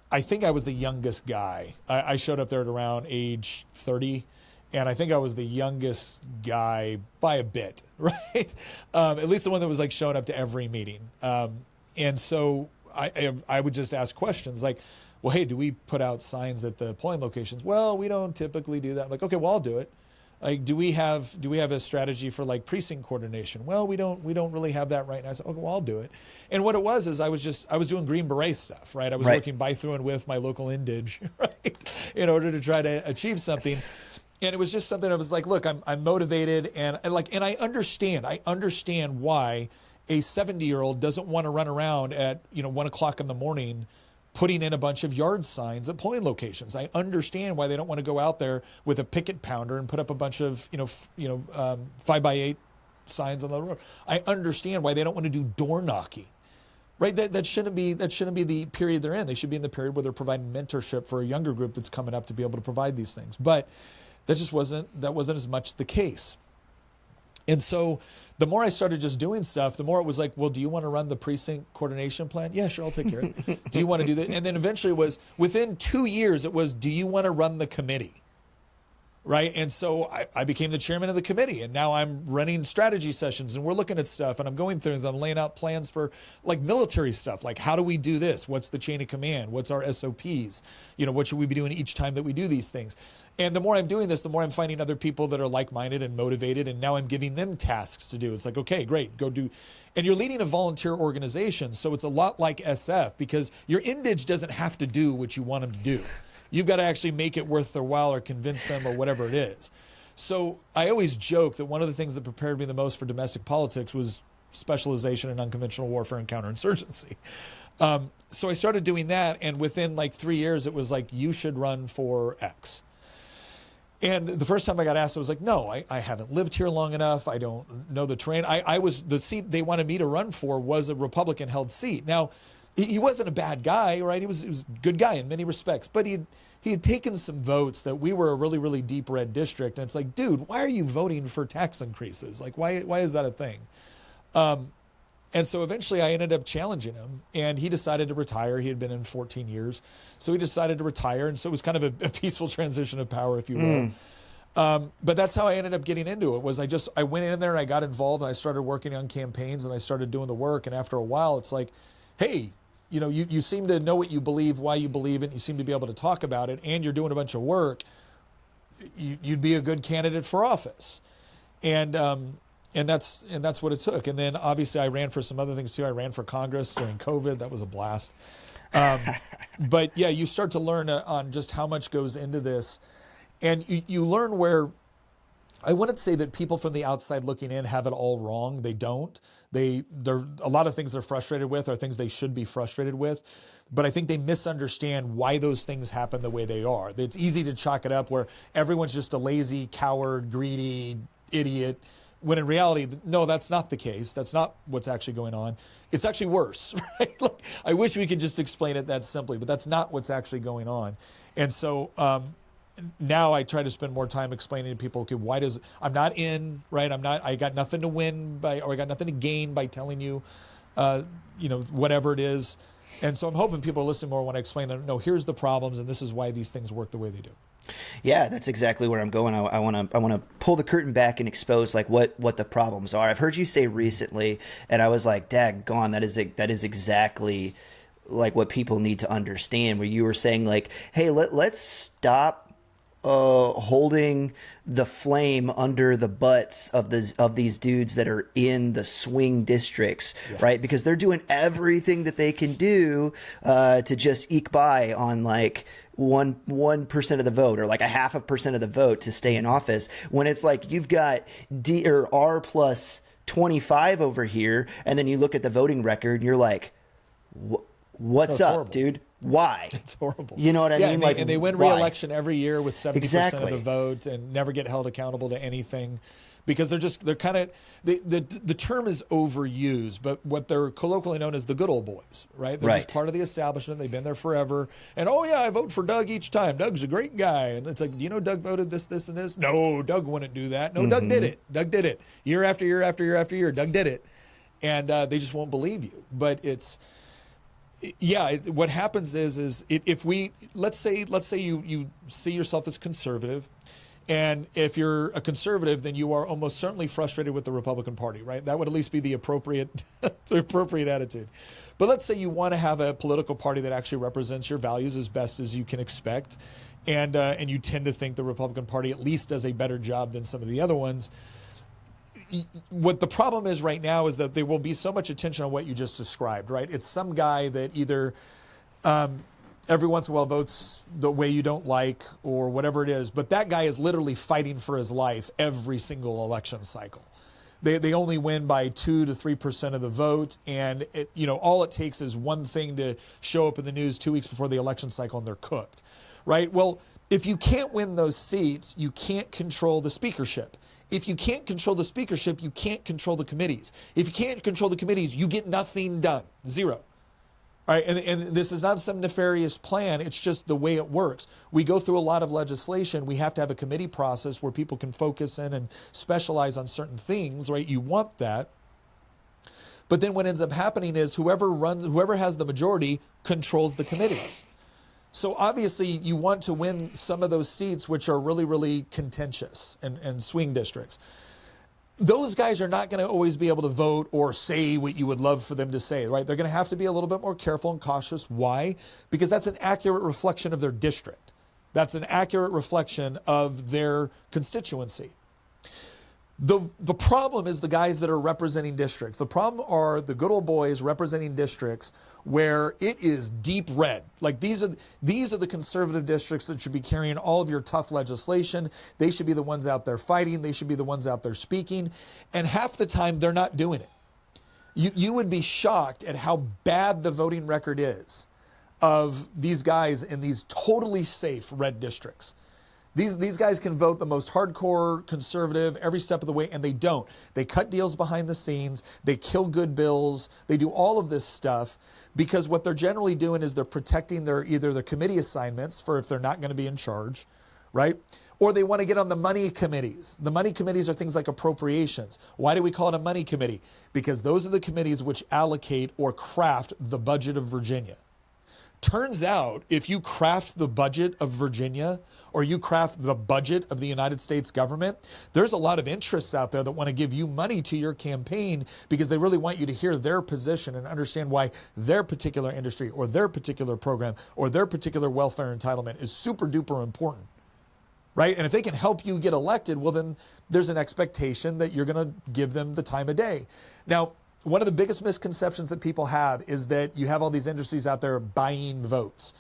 I think I was the youngest guy. I showed up there at around age 30, and I think I was the youngest guy by a bit, right? At least the one that was like showing up to every meeting. And so I would just ask questions like, well, hey, do we put out signs at the polling locations? Well, we don't typically do that. I'm like, okay, well, I'll do it. Like, do we have a strategy for like precinct coordination? Well, we don't really have that right now. I said, okay, well, I'll do it. And what it was is I was doing Green Beret stuff, right? I was working by, through, and with my local indige, right, in order to try to achieve something. And it was just something I was like, look, I'm motivated, and I understand why a 70-year-old doesn't want to run around at 1 o'clock in the morning putting in a bunch of yard signs at polling locations. I understand why they don't want to go out there with a picket pounder and put up a bunch of 5x8 signs on the road. I understand why they don't want to do door knocking. Right? That shouldn't be the period they're in. They should be in the period where they're providing mentorship for a younger group that's coming up to be able to provide these things. But that wasn't as much the case. And so the more I started just doing stuff, the more it was like, well, do you want to run the precinct coordination plan? Yeah, sure, I'll take care of it. Do you want to do that? And then eventually it was, within 2 years, it was, do you want to run the committee? Right? And so I became the chairman of the committee, and now I'm running strategy sessions, and we're looking at stuff, and I'm going through things. I'm laying out plans for like military stuff. Like, how do we do this? What's the chain of command? What's our SOPs? What should we be doing each time that we do these things? And the more I'm doing this, the more I'm finding other people that are like-minded and motivated, and now I'm giving them tasks to do. It's like, okay, great, go do. And you're leading a volunteer organization, so it's a lot like SF, because your indige doesn't have to do what you want them to do. You've got to actually make it worth their while or convince them or whatever it is. So I always joke that one of the things that prepared me the most for domestic politics was specialization in unconventional warfare and counterinsurgency. So I started doing that, and within like 3 years, it was like, you should run for X. And the first time I got asked, I was like, no, I haven't lived here long enough. I don't know the terrain. The seat they wanted me to run for was a Republican-held seat. Now, he wasn't a bad guy, right? He was a good guy in many respects, but he had taken some votes that we were a really, really deep red district. And it's like, dude, why are you voting for tax increases? Like, why is that a thing? And so eventually I ended up challenging him, and he decided to retire. He had been in 14 years. So he decided to retire. And so it was kind of a peaceful transition of power, if you will. But that's how I ended up getting into it. Was I went in there and I got involved, and I started working on campaigns, and I started doing the work. And after a while, it's like, hey, you seem to know what you believe, why you believe it. You seem to be able to talk about it, and you're doing a bunch of work. You'd be a good candidate for office. And that's what it took. And then obviously I ran for some other things too. I ran for Congress during COVID. That was a blast. But yeah, you start to learn on just how much goes into this. And you learn where, I wouldn't say that people from the outside looking in have it all wrong. They don't. They're a lot of things they're frustrated with are things they should be frustrated with. But I think they misunderstand why those things happen the way they are. It's easy to chalk it up where everyone's just a lazy, coward, greedy idiot, when in reality, no, that's not the case. That's not what's actually going on. It's actually worse, right? Like, I wish we could just explain it that simply, but that's not what's actually going on. And so now I try to spend more time explaining to people, okay, I'm not in, right? I got nothing to win or I got nothing to gain by telling you, whatever it is. And so I'm hoping people are listening more when I explain that, no, here's the problems, and this is why these things work the way they do. Yeah, that's exactly where I'm going. I want to pull the curtain back and expose like what the problems are. I've heard you say recently, and I was like, daggone, that is exactly like what people need to understand. Where you were saying like, hey, let's stop holding the flame under the butts of these dudes that are in the swing districts, right? Because they're doing everything that they can do to just eke by on like 1% of the vote or like 0.5% of the vote to stay in office. When it's like you've got D or R plus 25 over here, and then you look at the voting record and you're like, what's up, horrible, dude? Why? It's horrible. You know what I mean? They win re-election every year with 70% of the vote and never get held accountable to anything. because they're kind of, the term is overused, but what they're colloquially known as the good old boys, right? They're just part of the establishment. They've been there forever. And, oh yeah, I vote for Doug each time. Doug's a great guy. And it's like, do you know Doug voted this, this, and this? No, Doug wouldn't do that. No, Doug did it. Doug did it. Year after year after year after year, Doug did it. And they just won't believe you. But what happens is if we, let's say you see yourself as conservative, and if you're a conservative, then you are almost certainly frustrated with the Republican Party, right? That would at least be the appropriate attitude. But let's say you want to have a political party that actually represents your values as best as you can expect, and you tend to think the Republican Party at least does a better job than some of the other ones. What the problem is right now is that there will be so much attention on what you just described, right? It's some guy that either every once in a while votes the way you don't like or whatever it is, but that guy is literally fighting for his life every single election cycle. They only win by 2 to 3% of the vote, and all it takes is one thing to show up in the news 2 weeks before the election cycle and they're cooked, right? Well, if you can't win those seats, you can't control the speakership. If you can't control the speakership, you can't control the committees. If you can't control the committees, you get nothing done. Zero. All right, and this is not some nefarious plan. It's just the way it works. We go through a lot of legislation. We have to have a committee process where people can focus in and specialize on certain things, right? You want that. But then what ends up happening is whoever has the majority controls the committees. So obviously you want to win some of those seats which are really, really contentious and swing districts. Those guys are not going to always be able to vote or say what you would love for them to say, right? They're going to have to be a little bit more careful and cautious. Why? Because that's an accurate reflection of their district. That's an accurate reflection of their constituency. The problem is the guys that are representing districts. The problem are the good old boys representing districts where it is deep red. Like these are the conservative districts that should be carrying all of your tough legislation. They should be the ones out there fighting. They should be the ones out there speaking. And half the time they're not doing it. You would be shocked at how bad the voting record is of these guys in these totally safe red districts. These guys can vote the most hardcore conservative every step of the way, and they don't. They cut deals behind the scenes. They kill good bills. They do all of this stuff because what they're generally doing is they're protecting either their committee assignments for if they're not going to be in charge, right? Or they want to get on the money committees. The money committees are things like appropriations. Why do we call it a money committee? Because those are the committees which allocate or craft the budget of Virginia. Turns out, if you craft the budget of Virginia or you craft the budget of the United States government, there's a lot of interests out there that want to give you money to your campaign because they really want you to hear their position and understand why their particular industry or their particular program or their particular welfare entitlement is super duper important, right? And if they can help you get elected, well, then there's an expectation that you're going to give them the time of day. Now, one of the biggest misconceptions that people have is that you have all these industries out there buying votes.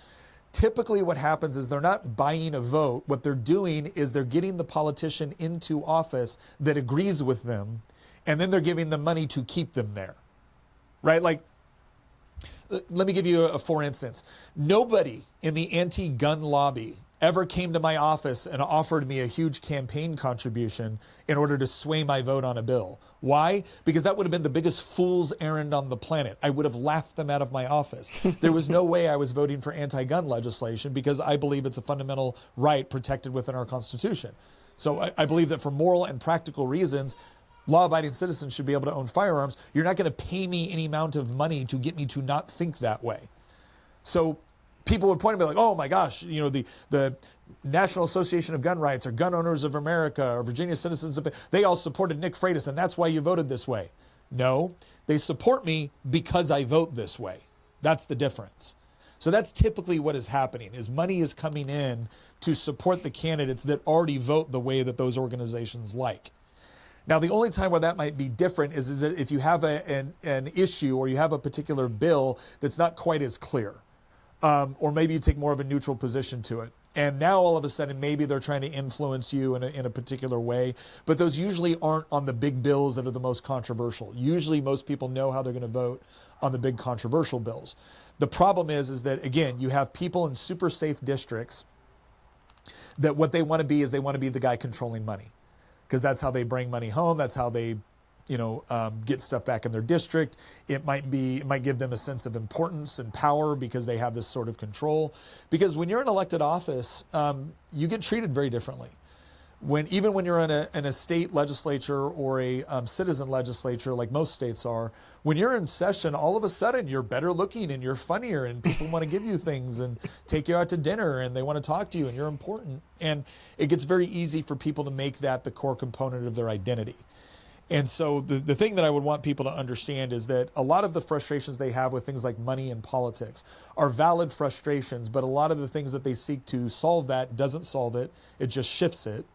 Typically what happens is they're not buying a vote. What they're doing is they're getting the politician into office that agrees with them, and then they're giving them money to keep them there, right? Like, let me give you for instance. Nobody in the anti-gun lobby ever came to my office and offered me a huge campaign contribution in order to sway my vote on a bill. Why? Because that would have been the biggest fool's errand on the planet. I would have laughed them out of my office. There was no way I was voting for anti-gun legislation because I believe it's a fundamental right protected within our Constitution. So I believe that for moral and practical reasons, law-abiding citizens should be able to own firearms. You're not going to pay me any amount of money to get me to not think that way. So people would point at me like, oh my gosh, you know, the National Association of Gun Rights or Gun Owners of America or Virginia Citizens, they all supported Nick Freitas and that's why you voted this way. No, they support me because I vote this way. That's the difference. So that's typically what is happening, is money is coming in to support the candidates that already vote the way that those organizations like. Now, the only time where that might be different is that if you have an issue or you have a particular bill that's not quite as clear. Or maybe you take more of a neutral position to it. And now all of a sudden, maybe they're trying to influence you in a particular way. But those usually aren't on the big bills that are the most controversial. Usually most people know how they're going to vote on the big controversial bills. The problem is that, again, you have people in super safe districts that what they want to be is they want to be the guy controlling money. because that's how they bring money home. That's how they, get stuff back in their district. It might give them a sense of importance and power because they have this sort of control. Because when you're in elected office, you get treated very differently. Even when you're in a state legislature or a citizen legislature, like most states are, when you're in session, all of a sudden you're better looking and you're funnier and people want to give you things and take you out to dinner and they want to talk to you and you're important. And it gets very easy for people to make that the core component of their identity. And so the thing that I would want people to understand is that a lot of the frustrations they have with things like money and politics are valid frustrations, but a lot of the things that they seek to solve that doesn't solve it. It just shifts it.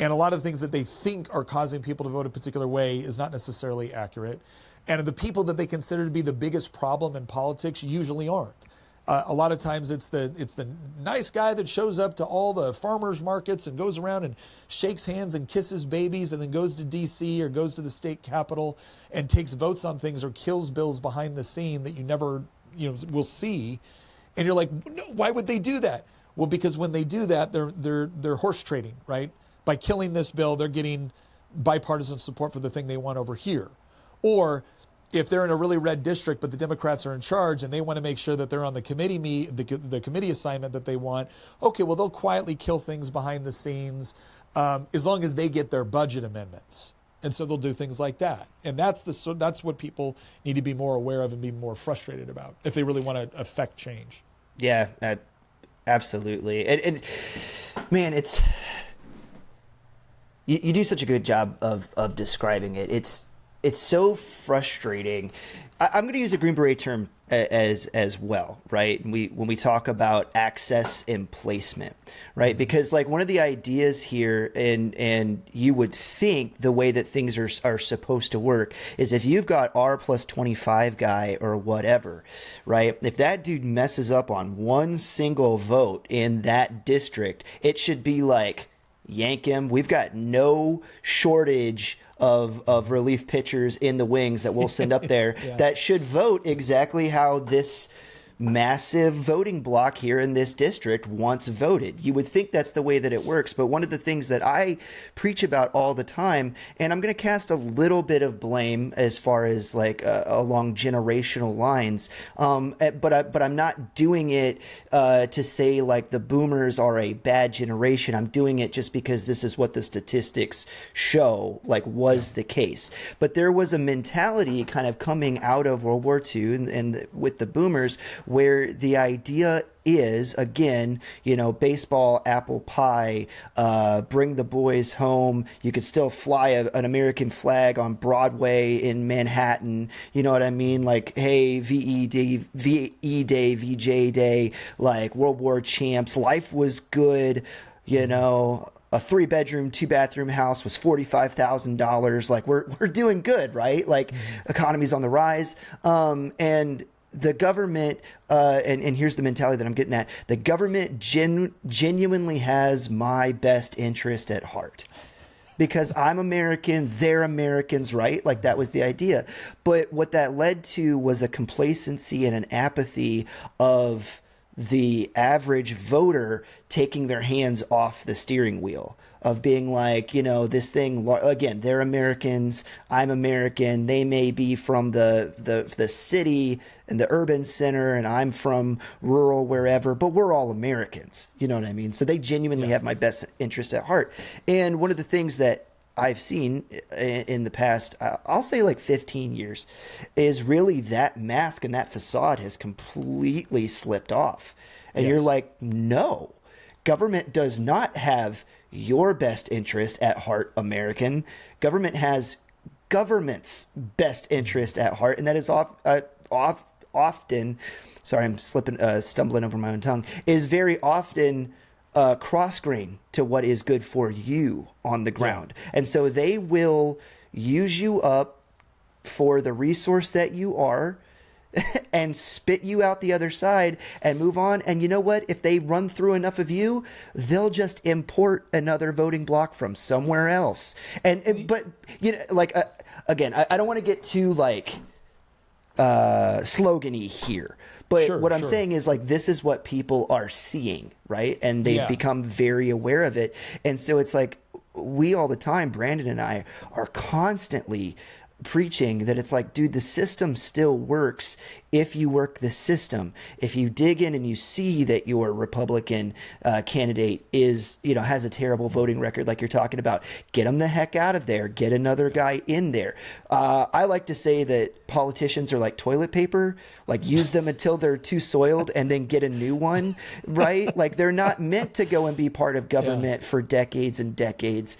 And a lot of the things that they think are causing people to vote a particular way is not necessarily accurate. And the people that they consider to be the biggest problem in politics usually aren't. A lot of times it's the nice guy that shows up to all the farmers markets and goes around and shakes hands and kisses babies and then goes to D.C. or goes to the state capitol and takes votes on things or kills bills behind the scene that you never will see. And you're like, no, why would they do that? Well, because when they do that, they're horse trading, right? By killing this bill, they're getting bipartisan support for the thing they want over here. Or if they're in a really red district, but the Democrats are in charge and they want to make sure that they're on the committee the committee assignment that they want, okay, well, they'll quietly kill things behind the scenes as long as they get their budget amendments. And so they'll do things like that. And that's what people need to be more aware of and be more frustrated about if they really want to affect change. Yeah, absolutely. And man, you do such a good job of describing it. It's so frustrating. I'm going to use a Green Beret term as well, right? When we talk about access and placement, right? Because like one of the ideas here, and you would think the way that things are supposed to work is if you've got R plus 25 guy or whatever, right? If that dude messes up on one single vote in that district, it should be like, yank him. We've got no shortage of relief pitchers in the wings that we'll send up there that should vote exactly how this massive voting block here in this district once voted. You would think that's the way that it works, but one of the things that I preach about all the time, and I'm going to cast a little bit of blame as far as like along generational lines, but I'm not doing it to say like the boomers are a bad generation. I'm doing it just because this is what the statistics show like was the case. But there was a mentality kind of coming out of World War II and with the boomers where the idea is, again, baseball, apple pie, bring the boys home. You could still fly an American flag on Broadway in Manhattan. You know what I mean? Like, hey, VE Day, VJ Day, like World War champs. Life was good, A 3-bedroom, 2-bathroom house was $45,000. Like we're doing good, right? Like economy's on the rise. And the government, and here's the mentality that I'm getting at, the government genuinely has my best interest at heart. Because I'm American, they're Americans, right? Like that was the idea. But what that led to was a complacency and an apathy of the average voter taking their hands off the steering wheel, of being like, this thing, again, they're Americans, I'm American, they may be from the city and the urban center and I'm from rural wherever, but we're all Americans, you know what I mean? So they genuinely have my best interest at heart. And one of the things that I've seen in the past, I'll say like 15 years, is really that mask and that facade has completely slipped off. And you're like, no, government does not have your best interest at heart, American. Government has government's best interest at heart, and that is often, sorry, I'm stumbling over my own tongue, is very often cross-grain to what is good for you on the ground. And so they will use you up for the resource that you are and spit you out the other side and move on. And you know what? If they run through enough of you, they'll just import another voting block from somewhere else. But again, I don't want to get too like slogan-y here, but what I'm saying is like this is what people are seeing, right? And they've become very aware of it. And so it's like we all the time, Brandon and I, are constantly preaching that it's like, dude, the system still works if you work the system. If you dig in and you see that your Republican candidate is, has a terrible voting record like you're talking about, get him the heck out of there. Get another guy in there. I like to say that politicians are like toilet paper, like use them until they're too soiled and then get a new one, right? Like they're not meant to go and be part of government for decades and decades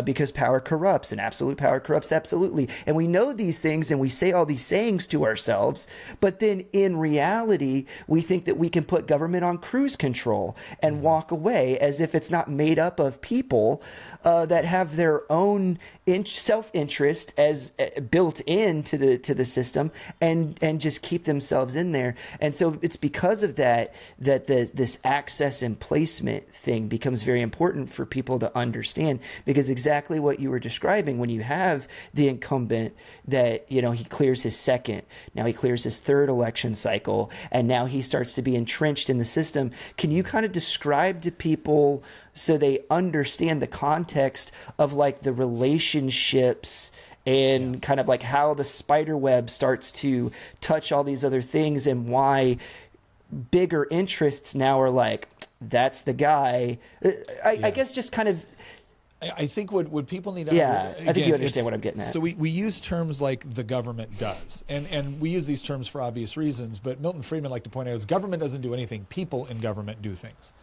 because power corrupts and absolute power corrupts absolutely. And we know these things and we say all these sayings to ourselves, but then in reality, we think that we can put government on cruise control and walk away as if it's not made up of people that have their own self-interest as built into the system and just keep themselves in there. And so it's because of that this access and placement thing becomes very important for people to understand, because exactly what you were describing, when you have the incumbent that, he clears his second, now he clears his third election cycle, and now he starts to be entrenched in the system. Can you kind of describe to people so they understand the context of like the relationships and kind of like how the spider web starts to touch all these other things, and why bigger interests now are like, that's the guy? I guess just kind of... I think what people need to I think you understand what I'm getting at. So we use terms like the government does, and we use these terms for obvious reasons, but Milton Friedman liked to point out is government doesn't do anything. People in government do things.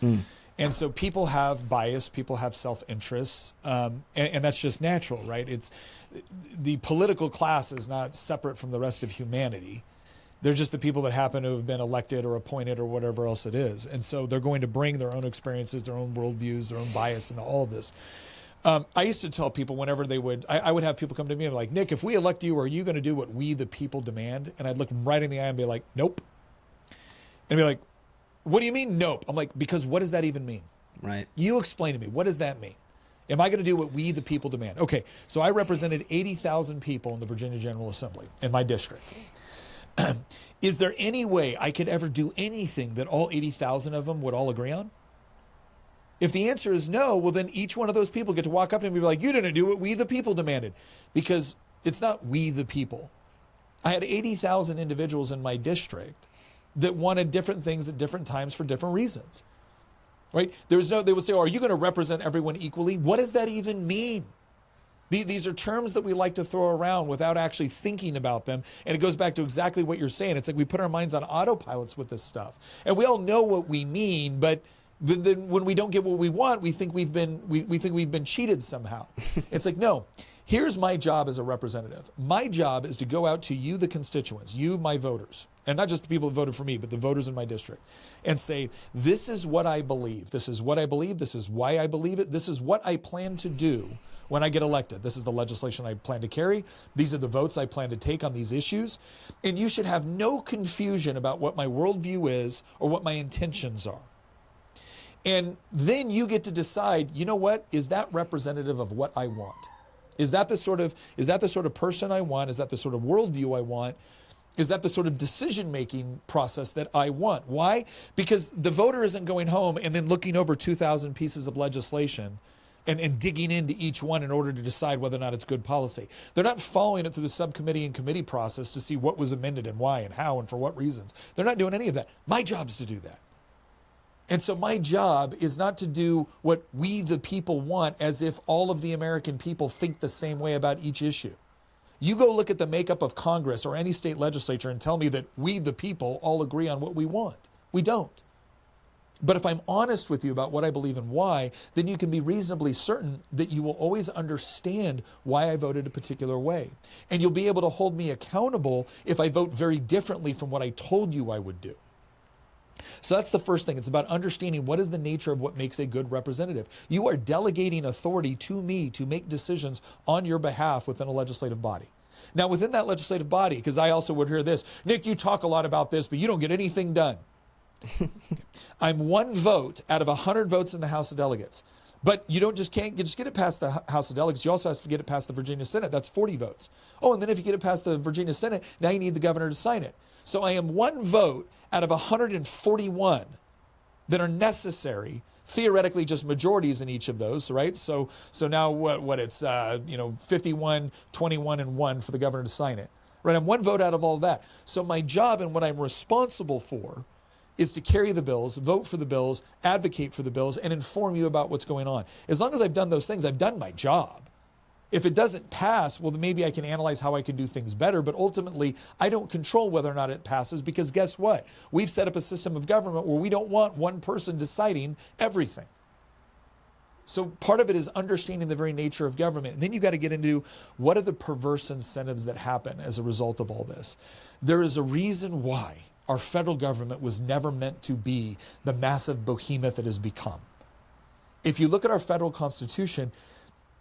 And so people have bias, people have self-interests, and that's just natural, right? It's the political class is not separate from the rest of humanity. They're just the people that happen to have been elected or appointed or whatever else it is. And so they're going to bring their own experiences, their own worldviews, their own bias into all of this. I used to tell people whenever I would have people come to me and be like, Nick, if we elect you, are you going to do what we, the people, demand? And I'd look them right in the eye and be like, nope. And be like, what do you mean, nope? I'm like, because what does that even mean? Right. You explain to me. What does that mean? Am I going to do what we, the people, demand? Okay, so I represented 80,000 people in the Virginia General Assembly in my district. Is there any way I could ever do anything that all 80,000 of them would all agree on? If the answer is no, well, then each one of those people get to walk up to me and be like, you didn't do what we, the people, demanded. Because it's not we, the people. I had 80,000 individuals in my district that wanted different things at different times for different reasons. Right? They would say, oh, are you going to represent everyone equally? What does that even mean? These are terms that we like to throw around without actually thinking about them. And it goes back to exactly what you're saying. It's like we put our minds on autopilots with this stuff. And we all know what we mean, but then when we don't get what we want, we think we've been cheated somehow. It's like, no, here's my job as a representative. My job is to go out to you, the constituents, you, my voters, and not just the people that voted for me, but the voters in my district, and say, this is what I believe. This is what I believe. This is why I believe it. This is what I plan to do when I get elected. This is the legislation I plan to carry. These are the votes I plan to take on these issues. And you should have no confusion about what my worldview is or what my intentions are. And then you get to decide, you know what, is that representative of what I want? Is that the sort of person I want? Is that the sort of worldview I want? Is that the sort of decision-making process that I want? Why? Because the voter isn't going home and then looking over 2,000 pieces of legislation and digging into each one in order to decide whether or not it's good policy. They're not following it through the subcommittee and committee process to see what was amended and why and how and for what reasons. They're not doing any of that. My job's to do that. And so my job is not to do what we, the people, want as if all of the American people think the same way about each issue. You go look at the makeup of Congress or any state legislature and tell me that we, the people, all agree on what we want. We don't. But if I'm honest with you about what I believe and why, then you can be reasonably certain that you will always understand why I voted a particular way. And you'll be able to hold me accountable if I vote very differently from what I told you I would do. So that's the first thing. It's about understanding what is the nature of what makes a good representative. You are delegating authority to me to make decisions on your behalf within a legislative body. Now, within that legislative body, because I also would hear this, Nick, you talk a lot about this, but you don't get anything done. I'm one vote out of 100 votes in the House of Delegates. But you can't just get it past the House of Delegates. You also have to get it past the Virginia Senate. That's 40 votes. Oh, and then if you get it past the Virginia Senate, now you need the governor to sign it. So I am one vote out of 141 that are necessary theoretically just majorities in each of those, right? So now what it's 51, 21, and 1 for the governor to sign it, right? I'm one vote out of all of that. So my job and what I'm responsible for is to carry the bills, vote for the bills, advocate for the bills, and inform you about what's going on. As long as I've done those things, I've done my job. If it doesn't pass, well, then maybe I can analyze how I can do things better. But ultimately, I don't control whether or not it passes, because guess what? We've set up a system of government where we don't want one person deciding everything. So part of it is understanding the very nature of government. And then you got to get into what are the perverse incentives that happen as a result of all this. There is a reason why our federal government was never meant to be the massive behemoth it has become. If you look at our federal constitution,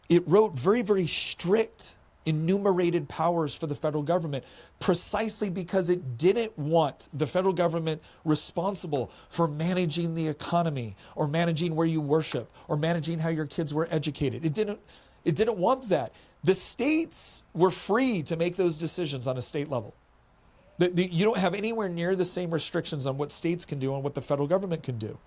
it wrote very, very strict enumerated powers for the federal government, precisely because it didn't want the federal government responsible for managing the economy, or managing where you worship, or managing how your kids were educated. It didn't want that. The states were free to make those decisions on a state level. You don't have anywhere near the same restrictions on what states can do and what the federal government can do.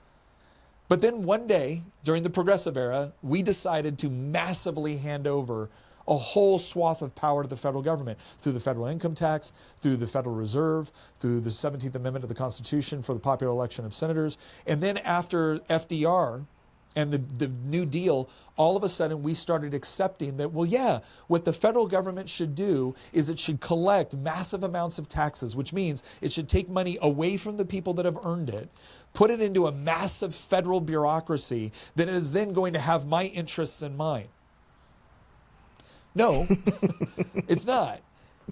But then one day, during the progressive era, we decided to massively hand over a whole swath of power to the federal government through the federal income tax, through the Federal Reserve, through the 17th Amendment of the Constitution for the popular election of senators. And then after FDR and the New Deal, all of a sudden we started accepting that, well, yeah, what the federal government should do is it should collect massive amounts of taxes, which means it should take money away from the people that have earned it, put it into a massive federal bureaucracy that is then going to have my interests in mind. No, it's not.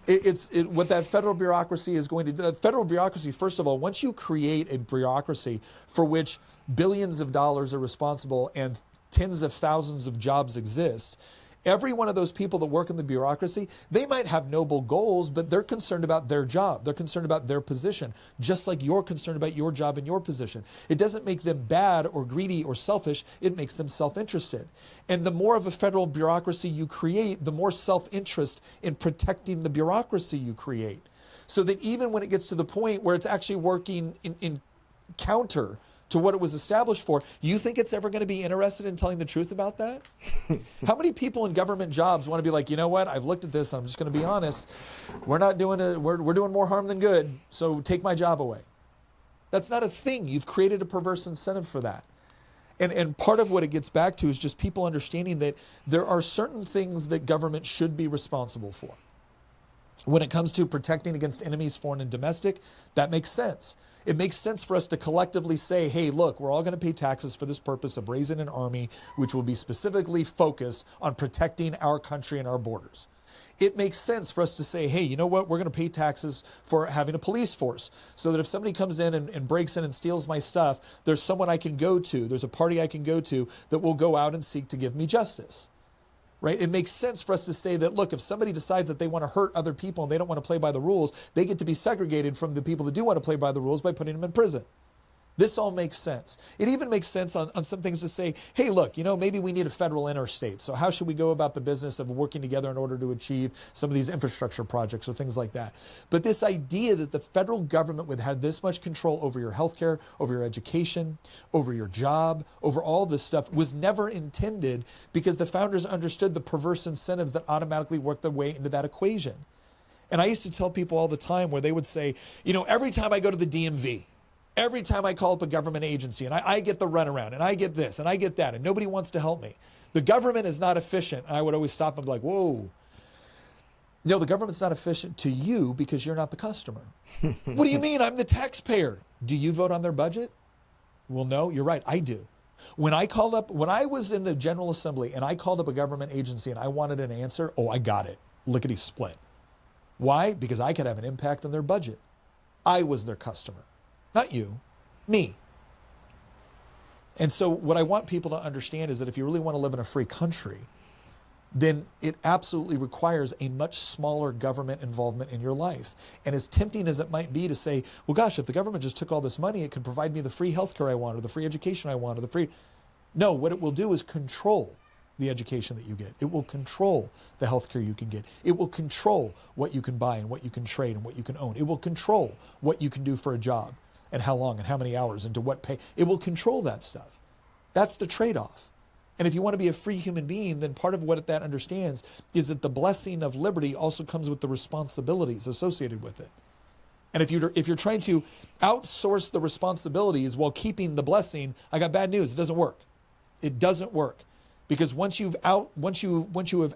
What that federal bureaucracy is going to do. The federal bureaucracy, first of all, once you create a bureaucracy for which billions of dollars are responsible and tens of thousands of jobs exist, every one of those people that work in the bureaucracy, they might have noble goals, but they're concerned about their job. They're concerned about their position, just like you're concerned about your job and your position. It doesn't make them bad or greedy or selfish. It makes them self-interested. And the more of a federal bureaucracy you create, the more self-interest in protecting the bureaucracy you create. So that even when it gets to the point where it's actually working in counter to what it was established for, you think it's ever going to be interested in telling the truth about that? How many people in government jobs want to be like, you know what, I've looked at this, I'm just going to be honest, we're doing more harm than good, so take my job away. That's not a thing. You've created a perverse incentive for that. And part of what it gets back to is just people understanding that there are certain things that government should be responsible for. When it comes to protecting against enemies, foreign and domestic, that makes sense. It makes sense for us to collectively say, hey, look, we're all going to pay taxes for this purpose of raising an army, which will be specifically focused on protecting our country and our borders. It makes sense for us to say, hey, you know what? We're going to pay taxes for having a police force so that if somebody comes in and breaks in and steals my stuff, there's someone I can go to, there's a party I can go to that will go out and seek to give me justice. Right? It makes sense for us to say that, look, if somebody decides that they want to hurt other people and they don't want to play by the rules, they get to be segregated from the people that do want to play by the rules by putting them in prison. This all makes sense. It even makes sense on some things to say, hey, look, maybe we need a federal interstate. So how should we go about the business of working together in order to achieve some of these infrastructure projects or things like that? But this idea that the federal government would have this much control over your healthcare, over your education, over your job, over all this stuff was never intended, because the founders understood the perverse incentives that automatically work their way into that equation. And I used to tell people all the time where they would say, every time I go to the DMV, every time I call up a government agency and I get the runaround and I get this and I get that and nobody wants to help me. The government is not efficient. And I would always stop and be like, whoa. No, the government's not efficient to you because you're not the customer. What do you mean? I'm the taxpayer. Do you vote on their budget? Well, no, you're right. I do. When I was in the General Assembly and I called up a government agency and I wanted an answer, I got it. Lickety split. Why? Because I could have an impact on their budget. I was their customer. Not you, me. And so what I want people to understand is that if you really want to live in a free country, then it absolutely requires a much smaller government involvement in your life. And as tempting as it might be to say, well, gosh, if the government just took all this money, it could provide me the free healthcare I want, or the free education I want, or the free... No, what it will do is control the education that you get. It will control the healthcare you can get. It will control what you can buy and what you can trade and what you can own. It will control what you can do for a job and how long and how many hours and to what pay. It will control that stuff. That's the trade-off. And if you want to be a free human being, then part of what that understands is that the blessing of liberty also comes with the responsibilities associated with it. And if you're trying to outsource the responsibilities while keeping the blessing, I got bad news. It doesn't work. It doesn't work, because once you have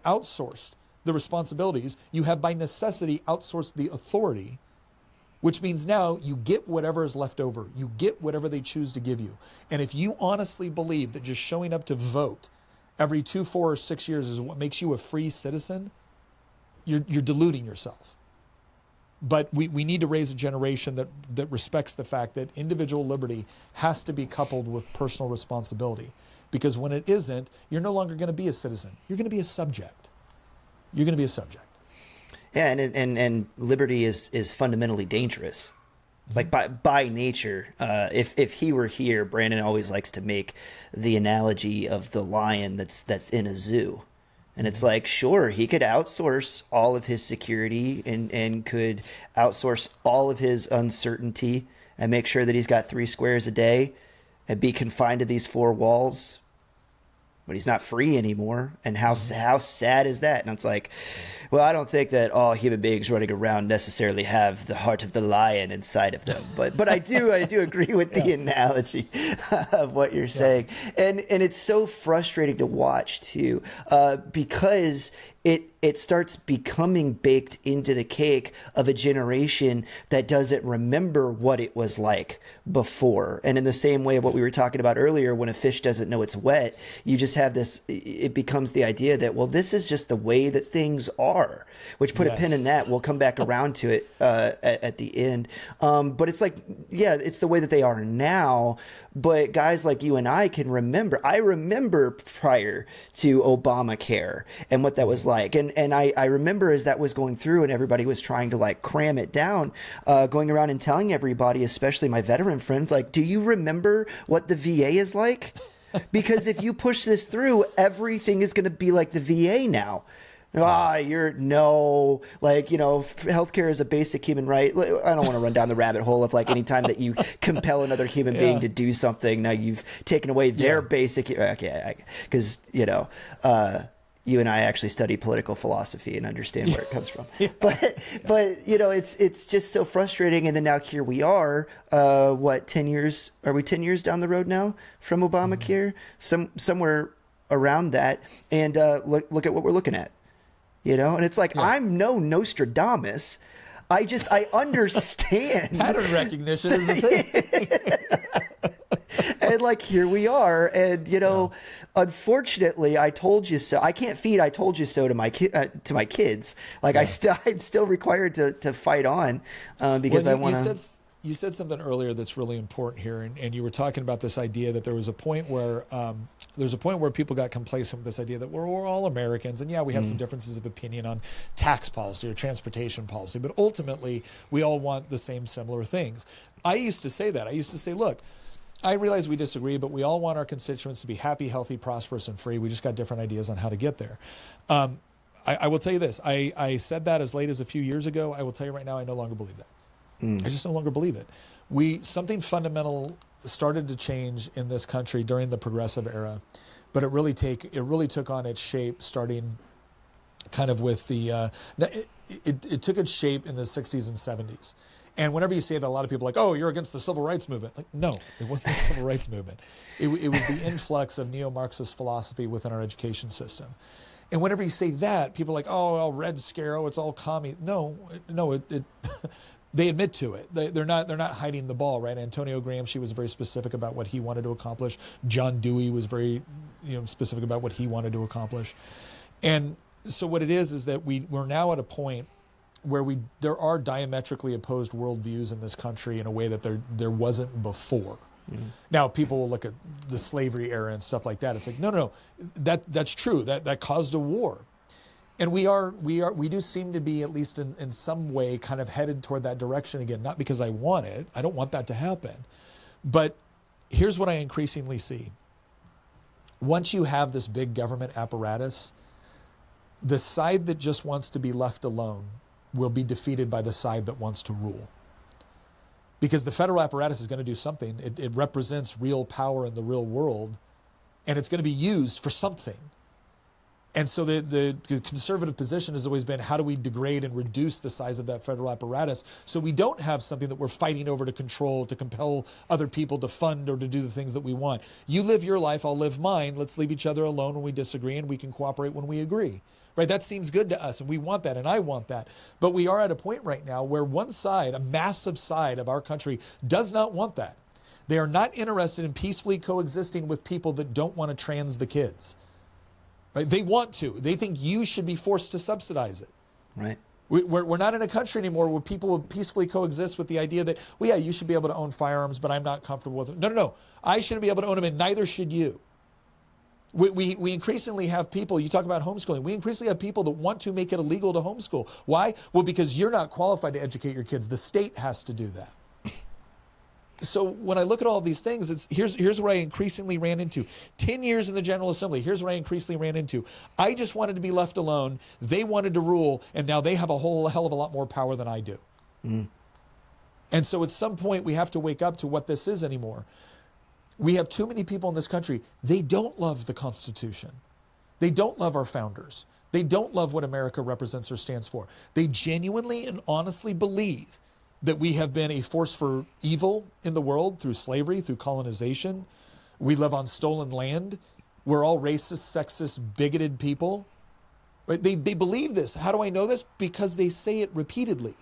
outsourced the responsibilities, you have by necessity outsourced the authority, which means now you get whatever is left over. You get whatever they choose to give you. And if you honestly believe that just showing up to vote every 2, 4, or 6 years is what makes you a free citizen, you're deluding yourself. But we need to raise a generation that respects the fact that individual liberty has to be coupled with personal responsibility. Because when it isn't, you're no longer going to be a citizen. You're going to be a subject. You're going to be a subject. Yeah, and liberty is fundamentally dangerous. Like by nature, if he were here, Brandon always likes to make the analogy of the lion that's in a zoo. And it's like, sure, he could outsource all of his security and could outsource all of his uncertainty and make sure that he's got 3 squares a day and be confined to these 4 walls. But he's not free anymore. And how sad is that? And it's like, well, I don't think that all human beings running around necessarily have the heart of the lion inside of them. But I do agree with the analogy of what you're saying. And it's so frustrating to watch too, because it starts becoming baked into the cake of a generation that doesn't remember what it was like before. And in the same way of what we were talking about earlier, when a fish doesn't know it's wet, you just have this, it becomes the idea that, well, this is just the way that things are, which put a pin in that. We'll come back around to it at the end. But it's like, yeah, it's the way that they are now. But guys like you and I can remember. I remember prior to Obamacare and what that was like. And I remember as that was going through and everybody was trying to like cram it down, going around and telling everybody, especially my veteran friends, like, do you remember what the VA is like? Because if you push this through, everything is going to be like the VA now. Healthcare is a basic human right. I don't want to run down the rabbit hole of like anytime that you compel another human being to do something, now you've taken away their basic. Okay, because you and I actually study political philosophy and understand where it comes from. But it's just so frustrating. And then now here we are. 10 years? Are we 10 years down the road now from Obamacare? Somewhere around that. And look at what we're looking at. And it's like, I'm no Nostradamus. I understand. Pattern recognition is the thing. And like, here we are. And, unfortunately, I told you so. I can't feed I told you so to my kids. Like I'm still required to fight on because I want to. You said something earlier that's really important here. And you were talking about this idea that there was a point where people got complacent with this idea that we're all Americans, and we have some differences of opinion on tax policy or transportation policy, but ultimately we all want the same similar things. I used to say that. I used to say, look, I realize we disagree, but we all want our constituents to be happy, healthy, prosperous, and free. We just got different ideas on how to get there. I will tell you this. I said that as late as a few years ago. I will tell you right now, I no longer believe that. I just no longer believe it. Something fundamental started to change in this country during the progressive era, but it really took on its shape starting kind of with the it took its shape in the 60s and 70s. And whenever you say that, a lot of people are like, oh, you're against the civil rights movement. Like, no, it wasn't the civil rights movement. It was the influx of neo-Marxist philosophy within our education system. And whenever you say that, people are like, oh, Red Scare, it's all commie. No, they admit to it. They're not hiding the ball, right? Antonio Gramsci was very specific about what he wanted to accomplish. John Dewey was very specific about what he wanted to accomplish. And so what it is that we're now at a point where there are diametrically opposed worldviews in this country in a way that there wasn't before. Now people will look at the slavery era and stuff like that. It's like, no, that's true. That caused a war. And we do seem to be, at least in some way, kind of headed toward that direction again. Not because I want it. I don't want that to happen. But here's what I increasingly see. Once you have this big government apparatus, the side that just wants to be left alone will be defeated by the side that wants to rule. Because the federal apparatus is going to do something. It represents real power in the real world. and it's going to be used for something. And so the conservative position has always been, how do we degrade and reduce the size of that federal apparatus so we don't have something that we're fighting over to control, to compel other people to fund or to do the things that we want. You live your life, I'll live mine. Let's leave each other alone when we disagree, and we can cooperate when we agree. Right? That seems good to us, and we want that, and I want that. But we are at a point right now where one side, a massive side of our country, does not want that. They are not interested in peacefully coexisting with people that don't want to trans the kids. Right? They want to. They think you should be forced to subsidize it. Right. We're not in a country anymore where people will peacefully coexist with the idea that, well, yeah, you should be able to own firearms, but I'm not comfortable with them. No. I shouldn't be able to own them, and neither should you. We increasingly have people, you talk about homeschooling, we increasingly have people that want to make it illegal to homeschool. Why? Well, because you're not qualified to educate your kids. The state has to do that. So when I look at all of these things, here's where I increasingly ran into. 10 years in the General Assembly, here's where I increasingly ran into. I just wanted to be left alone. They wanted to rule, and now they have a whole hell of a lot more power than I do. Mm. And so at some point, we have to wake up to what this is anymore. We have too many people in this country. They don't love the Constitution. They don't love our founders. They don't love what America represents or stands for. They genuinely and honestly believe that we have been a force for evil in the world through slavery, through colonization. We live on stolen land. We're all racist, sexist, bigoted people. Right? They believe this. How do I know this? Because they say it repeatedly.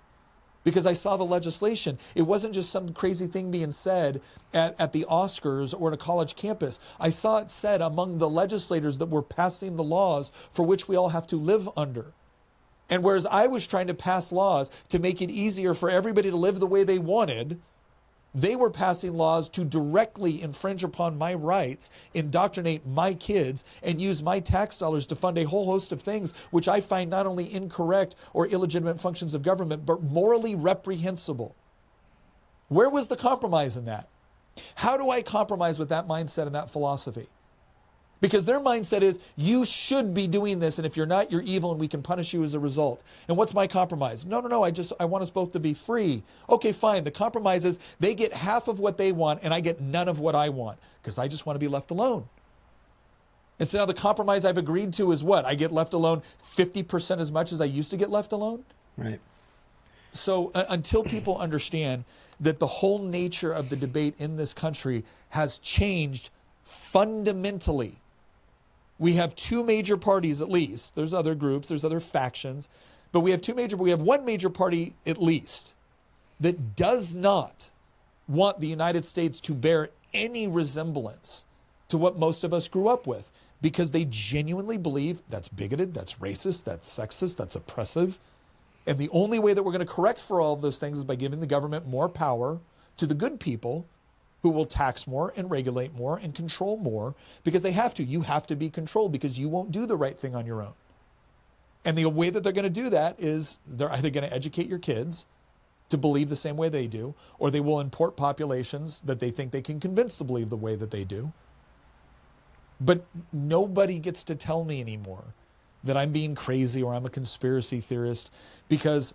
Because I saw the legislation. It wasn't just some crazy thing being said at the Oscars or at a college campus. I saw it said among the legislators that were passing the laws for which we all have to live under. And whereas I was trying to pass laws to make it easier for everybody to live the way they wanted, they were passing laws to directly infringe upon my rights, indoctrinate my kids, and use my tax dollars to fund a whole host of things which I find not only incorrect or illegitimate functions of government, but morally reprehensible. Where was the compromise in that? How do I compromise with that mindset and that philosophy? Because their mindset is, you should be doing this, and if you're not, you're evil, and we can punish you as a result. And what's my compromise? No, I want us both to be free. Okay, fine. The compromise is they get half of what they want, and I get none of what I want, because I just want to be left alone. And so now the compromise I've agreed to is what? I get left alone 50% as much as I used to get left alone? Right. So until people understand that the whole nature of the debate in this country has changed fundamentally. We have two major parties at least. There's other groups, there's other factions, but we have one major party at least that does not want the United States to bear any resemblance to what most of us grew up with, because they genuinely believe that's bigoted, that's racist, that's sexist, that's oppressive. And the only way that we're going to correct for all of those things is by giving the government more power to the good people who will tax more and regulate more and control more, because they have to. You have to be controlled because you won't do the right thing on your own. And the way that they're going to do that is they're either going to educate your kids to believe the same way they do, or they will import populations that they think they can convince to believe the way that they do. But nobody gets to tell me anymore that I'm being crazy or I'm a conspiracy theorist, because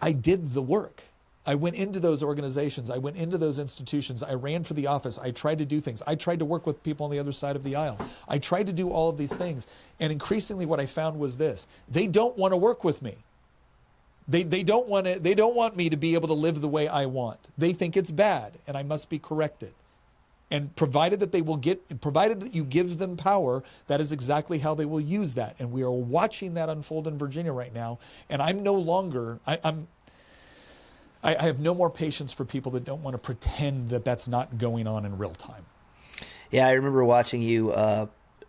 I did the work. I went into those organizations. I went into those institutions. I ran for the office. I tried to do things. I tried to work with people on the other side of the aisle. I tried to do all of these things. And increasingly what I found was this: they don't want to work with me. They don't want me to be able to live the way I want. They think it's bad and I must be corrected. And provided that you give them power, that is exactly how they will use that. And we are watching that unfold in Virginia right now. And I'm no longer, I have no more patience for people that don't want to pretend that that's not going on in real time. Yeah, I remember watching you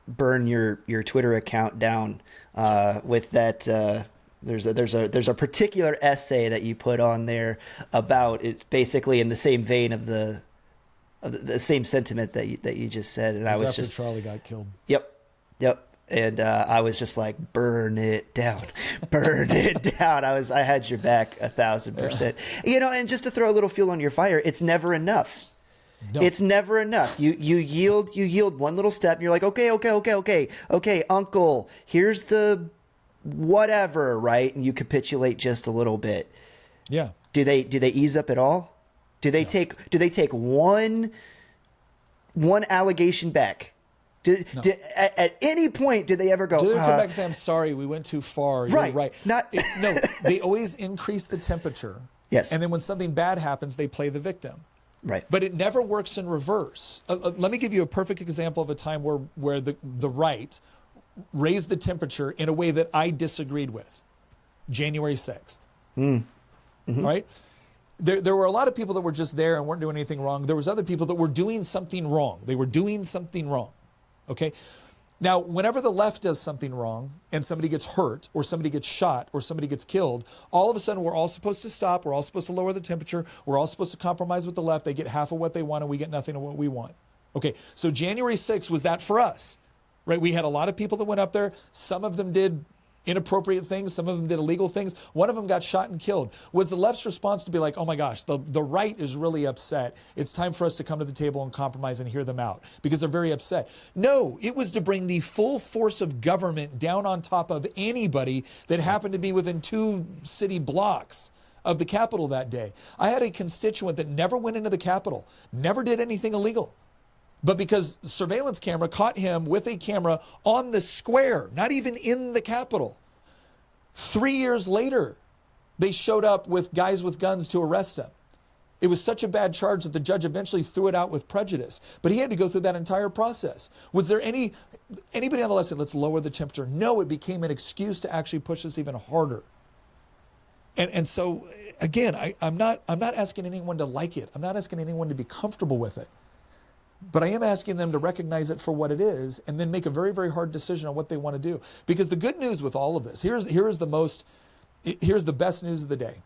burn your Twitter account down with that. There's a particular essay that you put on there about, it's basically in the same vein of the same sentiment that you just said, and I was after just Charlie got killed. Yep. And I was just like, burn it down, burn it down. I had your back 1,000%. You know, and just to throw a little fuel on your fire, it's never enough. No. It's never enough. You yield one little step, and you're like, okay, uncle, here's the whatever, right? And you capitulate just a little bit. Yeah. Do they ease up at all? Do they take one allegation back? At any point did they ever go? Do they come back and say, "I'm sorry, we went too far"? Right. You're right. No, they always increase the temperature. Yes. And then when something bad happens, they play the victim. Right. But it never works in reverse. Let me give you a perfect example of a time where the right raised the temperature in a way that I disagreed with. January 6th. Mm-hmm. Right? There were a lot of people that were just there and weren't doing anything wrong. There was other people that were doing something wrong. They were doing something wrong. Okay? Now, whenever the left does something wrong and somebody gets hurt or somebody gets shot or somebody gets killed, all of a sudden we're all supposed to stop. We're all supposed to lower the temperature. We're all supposed to compromise with the left. They get half of what they want and we get nothing of what we want. Okay, so January 6th was that for us, right? We had a lot of people that went up there. Some of them did inappropriate things. Some of them did illegal things. One of them got shot and killed. Was the left's response to be like, oh my gosh, the right is really upset. It's time for us to come to the table and compromise and hear them out because they're very upset. No, it was to bring the full force of government down on top of anybody that happened to be within 2 city blocks of the Capitol that day. I had a constituent that never went into the Capitol, never did anything illegal. But because surveillance camera caught him with a camera on the square, not even in the Capitol. 3 years later, they showed up with guys with guns to arrest him. It was such a bad charge that the judge eventually threw it out with prejudice. But he had to go through that entire process. Was there anybody on the left said, let's lower the temperature? No, it became an excuse to actually push this even harder. And so, again, I'm not asking anyone to like it. I'm not asking anyone to be comfortable with it. But I am asking them to recognize it for what it is and then make a very, very hard decision on what they want to do. Because the good news with all of this, here's the best news of the day.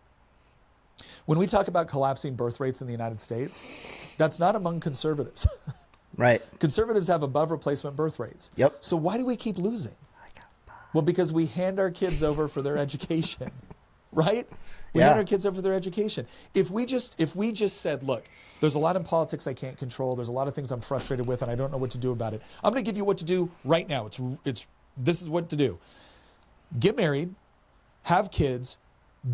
When we talk about collapsing birth rates in the United States, that's not among conservatives. Right. Conservatives have above replacement birth rates. Yep. So why do we keep losing? Well, because we hand our kids over for their education, right? We hand our kids over for their education. If we just said, look, there's a lot in politics I can't control. There's a lot of things I'm frustrated with and I don't know what to do about it. I'm going to give you what to do right now. This is what to do. Get married, have kids,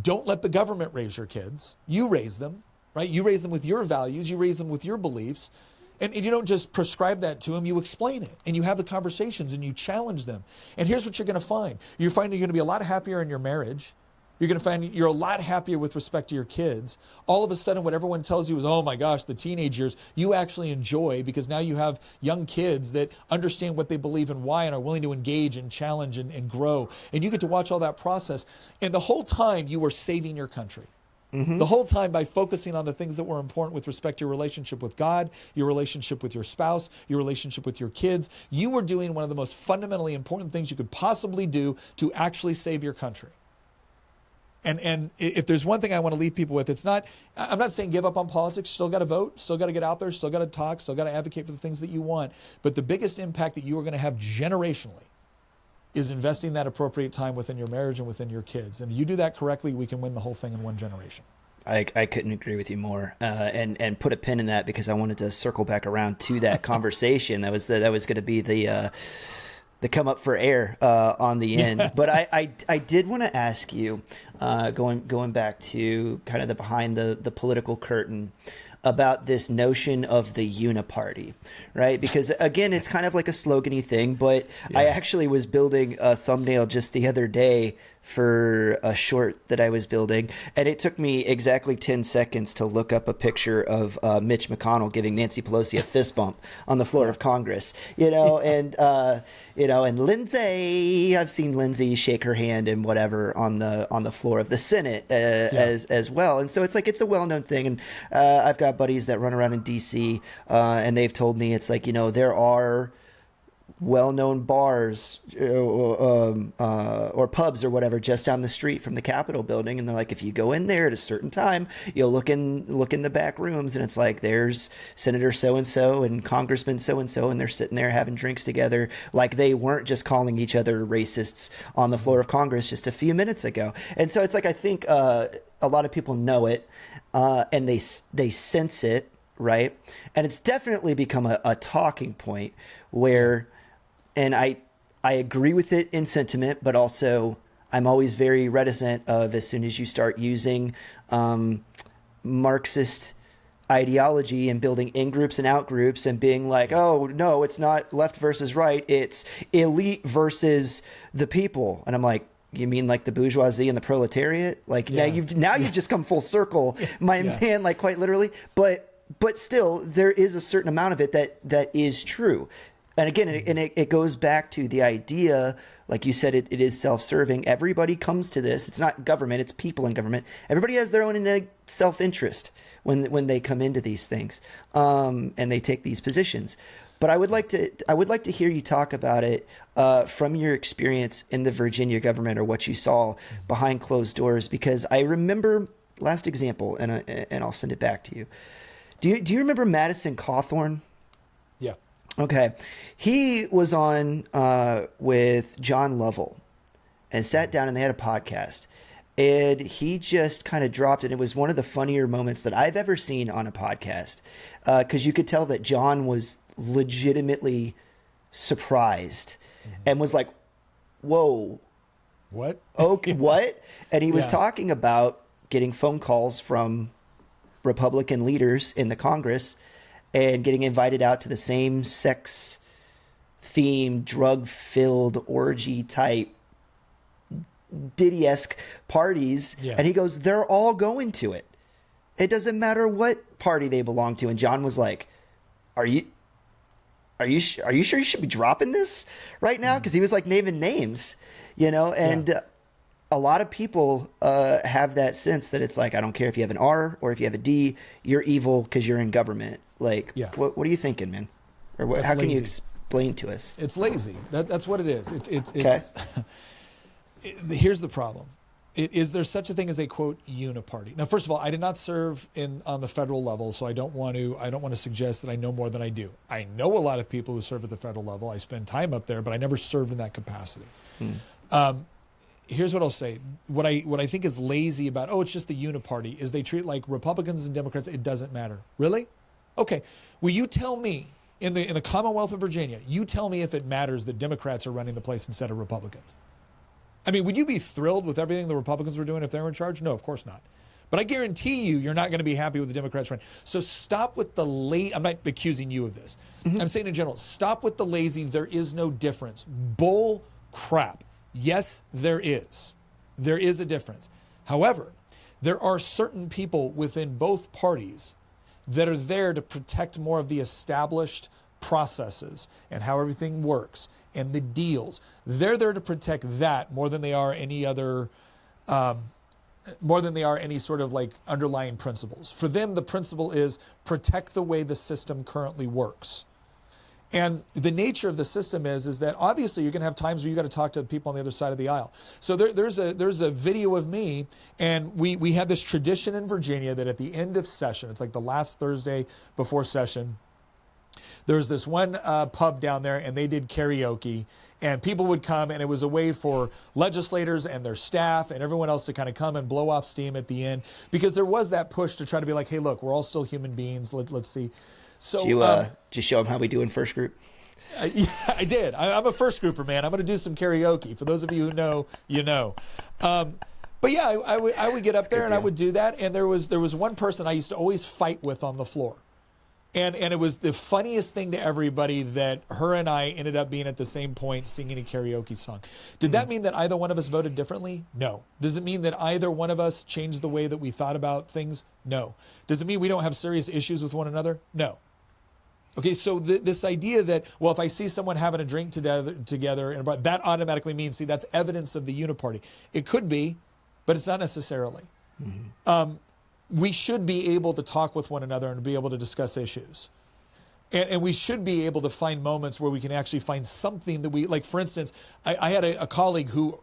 don't let the government raise your kids. You raise them, right? You raise them with your values, you raise them with your beliefs. And you don't just prescribe that to them, you explain it and you have the conversations and you challenge them. And here's what you're going to find. You're going to be a lot happier in your marriage. You're going to find you're a lot happier with respect to your kids. All of a sudden, what everyone tells you is, oh my gosh, the teenage years, you actually enjoy because now you have young kids that understand what they believe and why and are willing to engage and challenge and grow. And you get to watch all that process. And the whole time you were saving your country. Mm-hmm. The whole time by focusing on the things that were important with respect to your relationship with God, your relationship with your spouse, your relationship with your kids, you were doing one of the most fundamentally important things you could possibly do to actually save your country. And if there's one thing I want to leave people with, I'm not saying give up on politics. Still got to vote, still got to get out there, still got to talk, still got to advocate for the things that you want. But the biggest impact that you are going to have generationally is investing that appropriate time within your marriage and within your kids. And if you do that correctly, we can win the whole thing in one generation. I couldn't agree with you more, and put a pin in that because I wanted to circle back around to that conversation. That was going to be the come up for air on the end. But I did want to ask you, going back to kind of the behind the political curtain, about this notion of the Uniparty, right? Because again, it's kind of like a slogan-y thing, but I actually was building a thumbnail just the other day for a short that I was building, and it took me exactly 10 seconds to look up a picture of Mitch McConnell giving Nancy Pelosi a fist bump on the floor of Congress, and Lindsay, I've seen Lindsay shake her hand and whatever on the floor of the Senate as well. And so it's like, it's a well-known thing. And I've got buddies that run around in DC, and they've told me it's like, there are well-known bars or pubs or whatever just down the street from the Capitol building, and they're like, if you go in there at a certain time, you'll look in the back rooms, and it's like there's Senator so-and-so and Congressman so-and-so, and they're sitting there having drinks together like they weren't just calling each other racists on the floor of Congress just a few minutes ago. And so it's like, I think a lot of people know it, and they sense it, right? And it's definitely become a talking point where, and I agree with it in sentiment, but also I'm always very reticent of, as soon as you start using Marxist ideology and building in groups and out groups and being like, oh no, it's not left versus right, it's elite versus the people. And I'm like, you mean like the bourgeoisie and the proletariat? Like now you've just come full circle, my man, like quite literally. But still, there is a certain amount of it that is true. And again, it goes back to the idea, like you said, it is self-serving. Everybody comes to this. It's not government, it's people in government. Everybody has their own self-interest when they come into these things, and they take these positions. But I would like to hear you talk about it from your experience in the Virginia government, or what you saw behind closed doors. Because I remember last example, and I'll send it back to you. Do you remember Madison Cawthorn? Yeah. Okay. He was on with John Lovell and sat down, and they had a podcast. And he just kind of dropped it. It was one of the funnier moments that I've ever seen on a podcast, because you could tell that John was legitimately surprised and was like, whoa. What? Okay, what? And he was talking about getting phone calls from Republican leaders in the Congress and getting invited out to the same sex themed, drug-filled, orgy-type, Diddy-esque parties. Yeah. And he goes, they're all going to it. It doesn't matter what party they belong to. And John was like, are you sure you should be dropping this right now? Because he was like naming names, and a lot of people have that sense that it's like, I don't care if you have an R or if you have a D, you're evil because you're in government. Like, what are you thinking, man? Or how can you explain to us? It's lazy. That's what it is. It's okay. Here's the problem. Is there such a thing as a quote uniparty? Now, first of all, I did not serve on the federal level, so I don't want to suggest that I know more than I do. I know a lot of people who serve at the federal level. I spend time up there, but I never served in that capacity. Here's what I'll say. What I think is lazy about, it's just the uniparty, is they treat like Republicans and Democrats, it doesn't matter. Really? Okay. Will you tell me in the Commonwealth of Virginia, you tell me if it matters that Democrats are running the place instead of Republicans? I mean, would you be thrilled with everything the Republicans were doing if they were in charge? No, of course not. But I guarantee you're not going to be happy with the Democrats running. So stop with the I'm not accusing you of this. I'm saying in general, stop with the lazy, there is no difference. Bull crap. Yes, there is. There is a difference. However, there are certain people within both parties that are there to protect more of the established processes and how everything works and the deals. They're there to protect that more than they are any other, more than they are any sort of like underlying principles. For them, the principle is protect the way the system currently works. And the nature of the system is that obviously you're going to have times where you got to talk to people on the other side of the aisle. So there's a video of me, and we have this tradition in Virginia that at the end of session, it's like the last Thursday before session, there's this one pub down there, and they did karaoke, and people would come, and it was a way for legislators and their staff and everyone else to kind of come and blow off steam at the end, because there was that push to try to be like, hey, look, we're all still human beings. Let's see. So did you just show them how we do in first group? Yeah, I did. I'm a first grouper, man. I'm going to do some karaoke. For those of you who know, you know. But yeah, I would get up there and I would do that. And there was one person I used to always fight with on the floor. And it was the funniest thing to everybody that her and I ended up being at the same point singing a karaoke song. Did that mean that either one of us voted differently? No. Does it mean that either one of us changed the way that we thought about things? No. Does it mean we don't have serious issues with one another? No. Okay, so this idea that, well, if I see someone having a drink together, and that automatically means, see, that's evidence of the uniparty. It could be, but it's not necessarily. Mm-hmm. We should be able to talk with one another and be able to discuss issues. And we should be able to find moments where we can actually find something that we, like, for instance, I had a colleague who,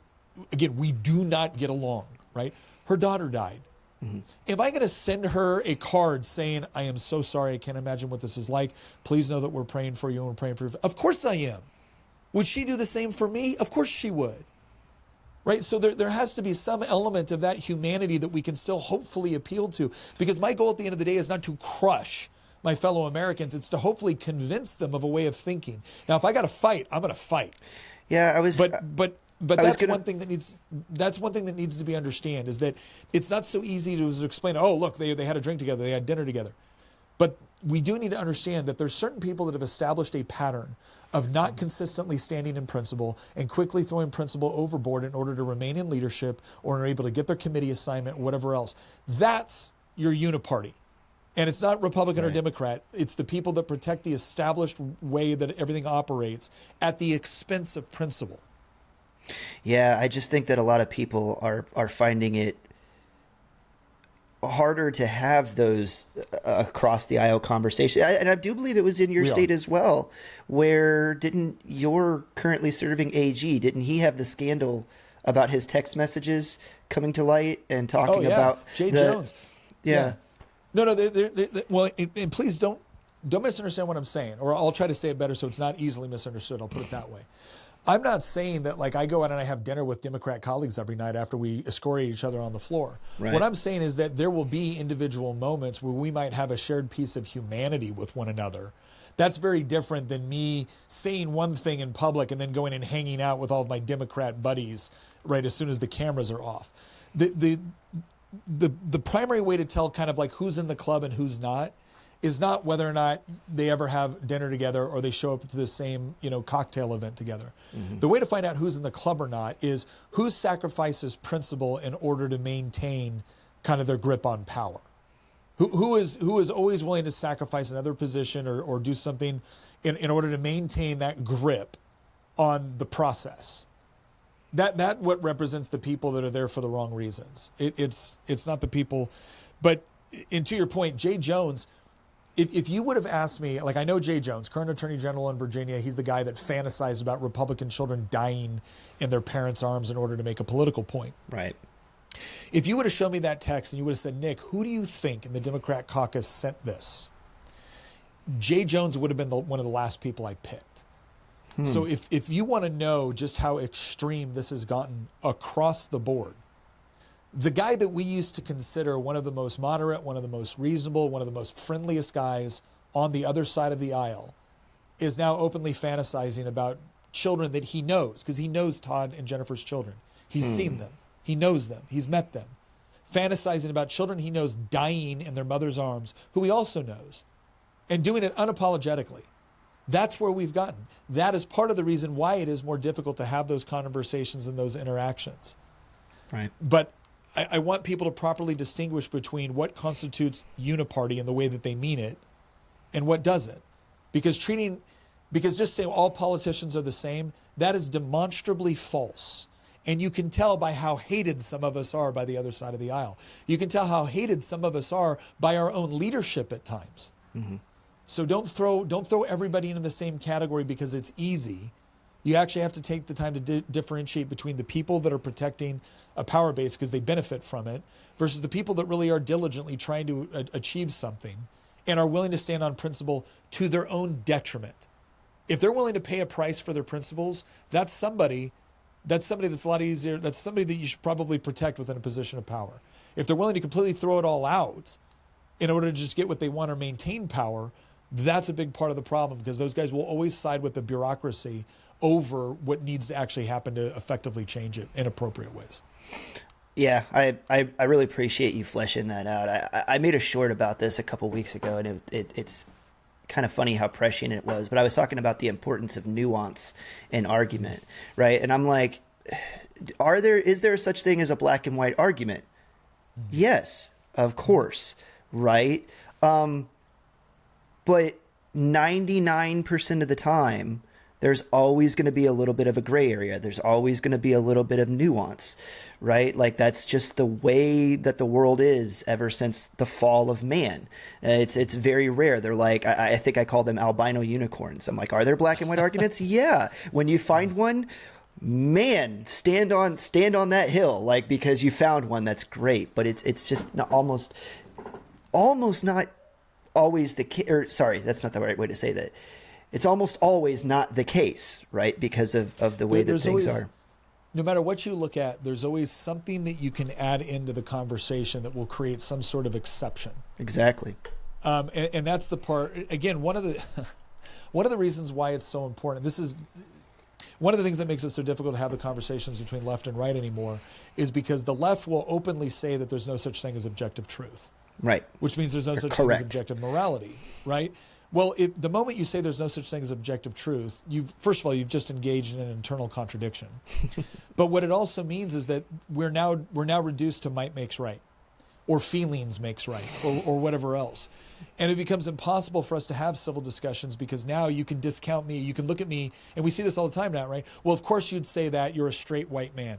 again, we do not get along, right? Her daughter died. Mm-hmm. Am I going to send her a card saying, I am so sorry, I can't imagine what this is like. Please know that we're praying for you and we're praying for you. Of course I am. Would she do the same for me? Of course she would. Right? So there has to be some element of that humanity that we can still hopefully appeal to. Because my goal at the end of the day is not to crush my fellow Americans. It's to hopefully convince them of a way of thinking. Now, if I got to fight, I'm going to fight. Yeah, I was... But that's one thing that needs to be understood, is that it's not so easy to explain, oh, look, they had a drink together, they had dinner together. But we do need to understand that there's certain people that have established a pattern of not consistently standing in principle and quickly throwing principle overboard in order to remain in leadership or are able to get their committee assignment, whatever else. That's your uniparty. And it's not Republican or Democrat. It's the people that protect the established way that everything operates at the expense of principle. Yeah, I just think that a lot of people are finding it harder to have those across the aisle conversation. And I do believe it was in your state as well, where didn't your currently serving AG, didn't he have the scandal about his text messages coming to light and talking about Jay Jones? Yeah. No, well, and please don't misunderstand what I'm saying, or I'll try to say it better so it's not easily misunderstood. I'll put it that way. I'm not saying that like I go out and I have dinner with Democrat colleagues every night after we excoriate each other on the floor. Right. What I'm saying is that there will be individual moments where we might have a shared piece of humanity with one another. That's very different than me saying one thing in public and then going and hanging out with all of my Democrat buddies right as soon as the cameras are off. The primary way to tell kind of like who's in the club and who's not is not whether or not they ever have dinner together or they show up to the same, cocktail event together. Mm-hmm. The way to find out who's in the club or not is who sacrifices principle in order to maintain kind of their grip on power. Who is always willing to sacrifice another position or do something in order to maintain that grip on the process. That what represents the people that are there for the wrong reasons. It's not the people, but and to your point, Jay Jones. If you would have asked me, like I know Jay Jones, current Attorney General in Virginia, he's the guy that fantasized about Republican children dying in their parents' arms in order to make a political point. Right. If you would have shown me that text and you would have said, Nick, who do you think in the Democrat caucus sent this? Jay Jones would have been one of the last people I picked. So if you want to know just how extreme this has gotten across the board, the guy that we used to consider one of the most moderate, one of the most reasonable, one of the most friendliest guys on the other side of the aisle is now openly fantasizing about children that he knows, because he knows Todd and Jennifer's children. He's seen them. He knows them. He's met them. Fantasizing about children he knows dying in their mother's arms, who he also knows, and doing it unapologetically. That's where we've gotten. That is part of the reason why it is more difficult to have those conversations and those interactions. Right. But I want people to properly distinguish between what constitutes uniparty in the way that they mean it and what doesn't. Because just saying all politicians are the same, that is demonstrably false. And you can tell by how hated some of us are by the other side of the aisle. You can tell how hated some of us are by our own leadership at times. Mm-hmm. So don't throw everybody into the same category because it's easy. You actually have to take the time to differentiate between the people that are protecting a power base because they benefit from it versus the people that really are diligently trying to achieve something and are willing to stand on principle to their own detriment. If they're willing to pay a price for their principles, that's somebody that's a lot easier. That's somebody that you should probably protect within a position of power. If they're willing to completely throw it all out in order to just get what they want or maintain power, that's a big part of the problem because those guys will always side with the bureaucracy over what needs to actually happen to effectively change it in appropriate ways. Yeah, I really appreciate you fleshing that out. I made a short about this a couple weeks ago, and it's kind of funny how prescient it was. But I was talking about the importance of nuance in argument, right? And I'm like, is there such thing as a black and white argument? Mm-hmm. Yes, of course, right? But 99% of the time, there's always going to be a little bit of a gray area. There's always going to be a little bit of nuance, right? Like that's just the way that the world is ever since the fall of man. It's very rare. They're like, I think I call them albino unicorns. I'm like, are there black and white arguments? Yeah. When you find one, man, stand on that hill, like because you found one that's great. But it's just not, almost not always the case. Or sorry, that's not the right way to say that. It's almost always not the case, right? Because of the way that things are. No matter what you look at, there's always something that you can add into the conversation that will create some sort of exception. Exactly. And that's the part, again, one of the reasons why it's so important. This is one of the things that makes it so difficult to have the conversations between left and right anymore is because the left will openly say that there's no such thing as objective truth. Right. Which means there's no such thing as objective morality, right? Well, the moment you say there's no such thing as objective truth, first of all, you've just engaged in an internal contradiction. But what it also means is that we're now reduced to might makes right, or feelings makes right, or whatever else. And it becomes impossible for us to have civil discussions because now you can discount me, you can look at me, and we see this all the time now, right? Well, of course you'd say that, you're a straight white man.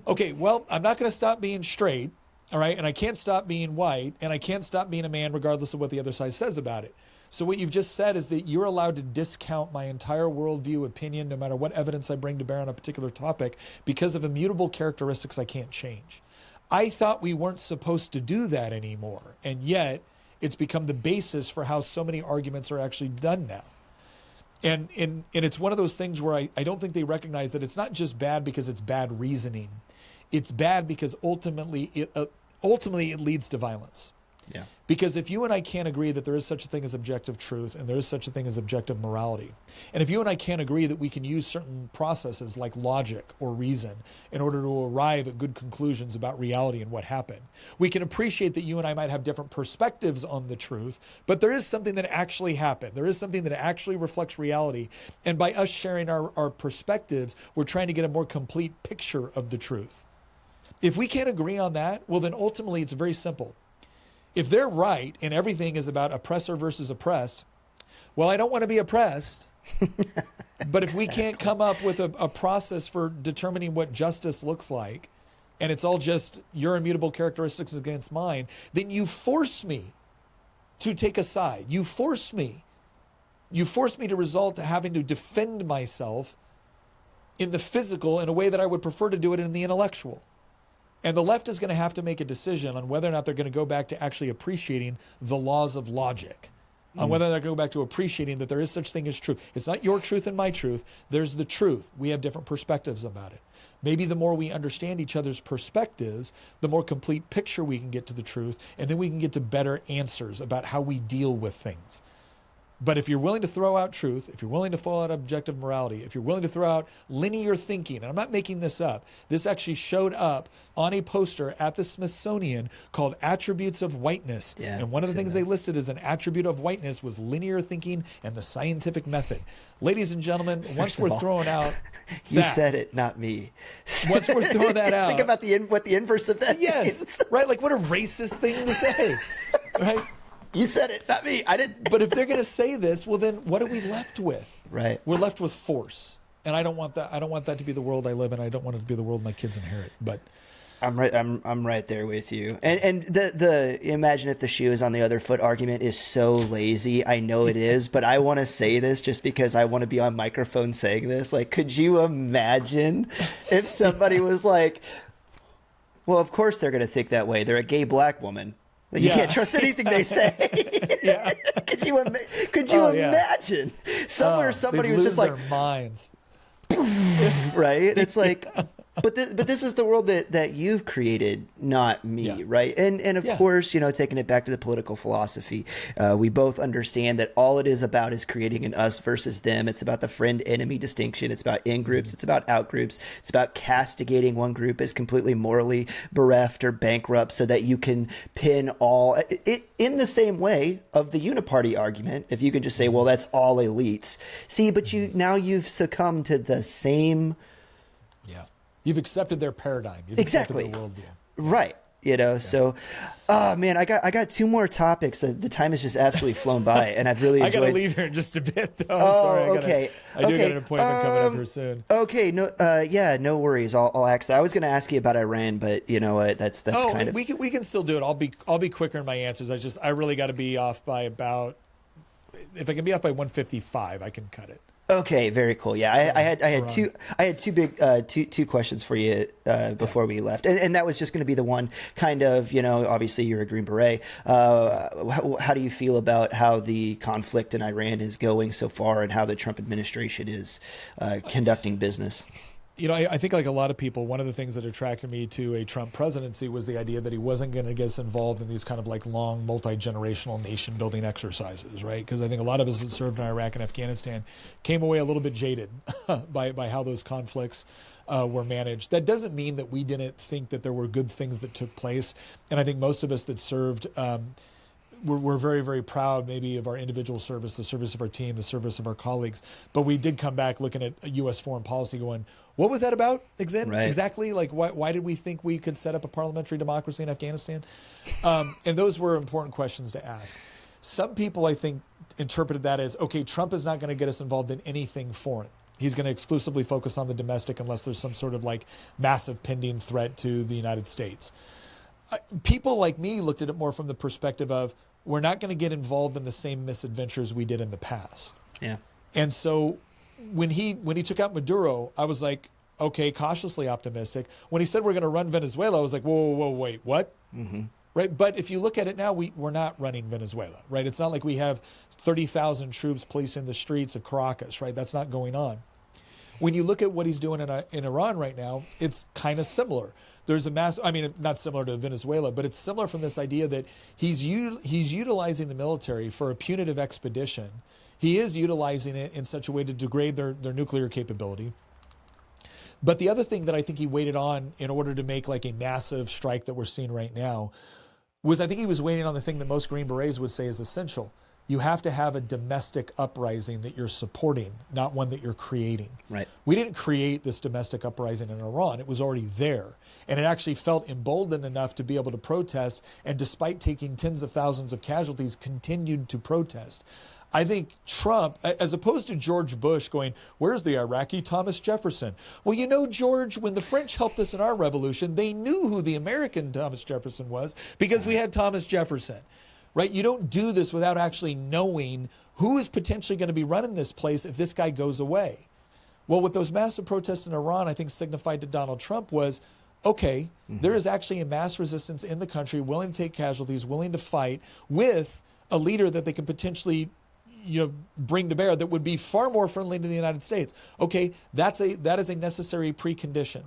Okay, well, I'm not going to stop being straight, all right? And I can't stop being white, and I can't stop being a man regardless of what the other side says about it. So what you've just said is that you're allowed to discount my entire worldview, opinion, no matter what evidence I bring to bear on a particular topic because of immutable characteristics I can't change. I thought we weren't supposed to do that anymore, and yet it's become the basis for how so many arguments are actually done now. And it's one of those things where I don't think they recognize that it's not just bad because it's bad reasoning. It's bad because ultimately it leads to violence. Yeah. Because if you and I can't agree that there is such a thing as objective truth and there is such a thing as objective morality, and if you and I can't agree that we can use certain processes like logic or reason in order to arrive at good conclusions about reality and what happened, we can appreciate that you and I might have different perspectives on the truth, but there is something that actually happened. There is something that actually reflects reality. And by us sharing our perspectives, we're trying to get a more complete picture of the truth. If we can't agree on that, well, then ultimately it's very simple. If they're right and everything is about oppressor versus oppressed, well, I don't want to be oppressed. But if we can't come up with a process for determining what justice looks like, and it's all just your immutable characteristics against mine, then you force me to take a side. You force me to result to having to defend myself in the physical in a way that I would prefer to do it in the intellectual. And the left is going to have to make a decision on whether or not they're going to go back to actually appreciating the laws of logic, on whether they're going to go back to appreciating that there is such thing as truth. It's not your truth and my truth. There's the truth. We have different perspectives about it. Maybe the more we understand each other's perspectives, the more complete picture we can get to the truth, and then we can get to better answers about how we deal with things. But if you're willing to throw out truth, if you're willing to throw out objective morality, if you're willing to throw out linear thinking, and I'm not making this up, this actually showed up on a poster at the Smithsonian called Attributes of Whiteness. Yeah, and one of the things they listed as an attribute of whiteness was linear thinking and the scientific method. Ladies and gentlemen, once we're throwing out you said it, not me. Once we're throwing that out. Think about what the inverse of that means. Right? Like what a racist thing to say, right? You said it, not me. I didn't. But if they're going to say this, well, then what are we left with? Right. We're left with force. And I don't want that. I don't want that to be the world I live in. I don't want it to be the world my kids inherit. But I'm right there with you. And the imagine if the shoe is on the other foot argument is so lazy. I know it is, but I want to say this just because I want to be on microphone saying this. Like, could you imagine if somebody was like, well, of course they're going to think that way. They're a gay black woman. Like, you can't trust anything they say. Could you imagine? Somebody was just like, their minds. Right? It's like, but this is the world that you've created, not me, right? And of course, taking it back to the political philosophy, we both understand that all it is about is creating an us versus them. It's about the friend-enemy distinction. It's about in-groups. It's about out-groups. It's about castigating one group as completely morally bereft or bankrupt so that you can pin all in the same way of the Uniparty argument. If you can just say, well, that's all elites. See, but you've succumbed to the same... You've accepted their paradigm. You've exactly. accepted their worldview. Right. So, man, I got two more topics. The time has just absolutely flown by, and I've really enjoyed... I got to leave here in just a bit, though. I'm sorry. Okay. I do got an appointment coming up here soon. Okay. No, no worries. I'll ask that. I was going to ask you about Iran, but you know what? That's kind of... we can still do it. I'll be quicker in my answers. I really got to be off by about... If I can be off by 1:55, I can cut it. Okay, very cool. Yeah, I had two questions for you before we left, and that was just going to be the one kind of, obviously you're a Green Beret. How do you feel about how the conflict in Iran is going so far, and how the Trump administration is conducting business? I think like a lot of people, one of the things that attracted me to a Trump presidency was the idea that he wasn't going to get us involved in these kind of like long, multi-generational nation building exercises, right? Because I think a lot of us that served in Iraq and Afghanistan came away a little bit jaded by how those conflicts were managed. That doesn't mean that we didn't think that there were good things that took place. And I think most of us that served, we're very, very proud maybe of our individual service, the service of our team, the service of our colleagues. But we did come back looking at U.S. foreign policy going, what was that about exactly? Like, why did we think we could set up a parliamentary democracy in Afghanistan? And those were important questions to ask. Some people, I think, interpreted that as, okay, Trump is not going to get us involved in anything foreign. He's going to exclusively focus on the domestic unless there's some sort of like massive pending threat to the United States. People like me looked at it more from the perspective of, we're not going to get involved in the same misadventures we did in the past. Yeah. And so when he took out Maduro, I was like, okay, cautiously optimistic. When he said we're going to run Venezuela, I was like, whoa, wait, what? Mm-hmm. Right. But if you look at it now, we're not running Venezuela, right? It's not like we have 30,000 troops placed in the streets of Caracas, right? That's not going on. When you look at what he's doing in Iran right now, it's kind of similar. There's a not similar to Venezuela, but it's similar from this idea that he's utilizing the military for a punitive expedition. He is utilizing it in such a way to degrade their nuclear capability. But the other thing that I think he waited on in order to make like a massive strike that we're seeing right now was, I think he was waiting on the thing that most Green Berets would say is essential. You have to have a domestic uprising that you're supporting, not one that you're creating. Right. We didn't create this domestic uprising in Iran. It was already there. And it actually felt emboldened enough to be able to protest, and despite taking tens of thousands of casualties, continued to protest. I think Trump, as opposed to George Bush going, where's the Iraqi Thomas Jefferson? Well, you know, George, when the French helped us in our revolution, they knew who the American Thomas Jefferson was because we had Thomas Jefferson, right? You don't do this without actually knowing who is potentially going to be running this place if this guy goes away. Well, what those massive protests in Iran, I think, signified to Donald Trump was, okay, there is actually a mass resistance in the country willing to take casualties, willing to fight with a leader that they can potentially bring to bear that would be far more friendly to the United States. Okay, that is a necessary precondition.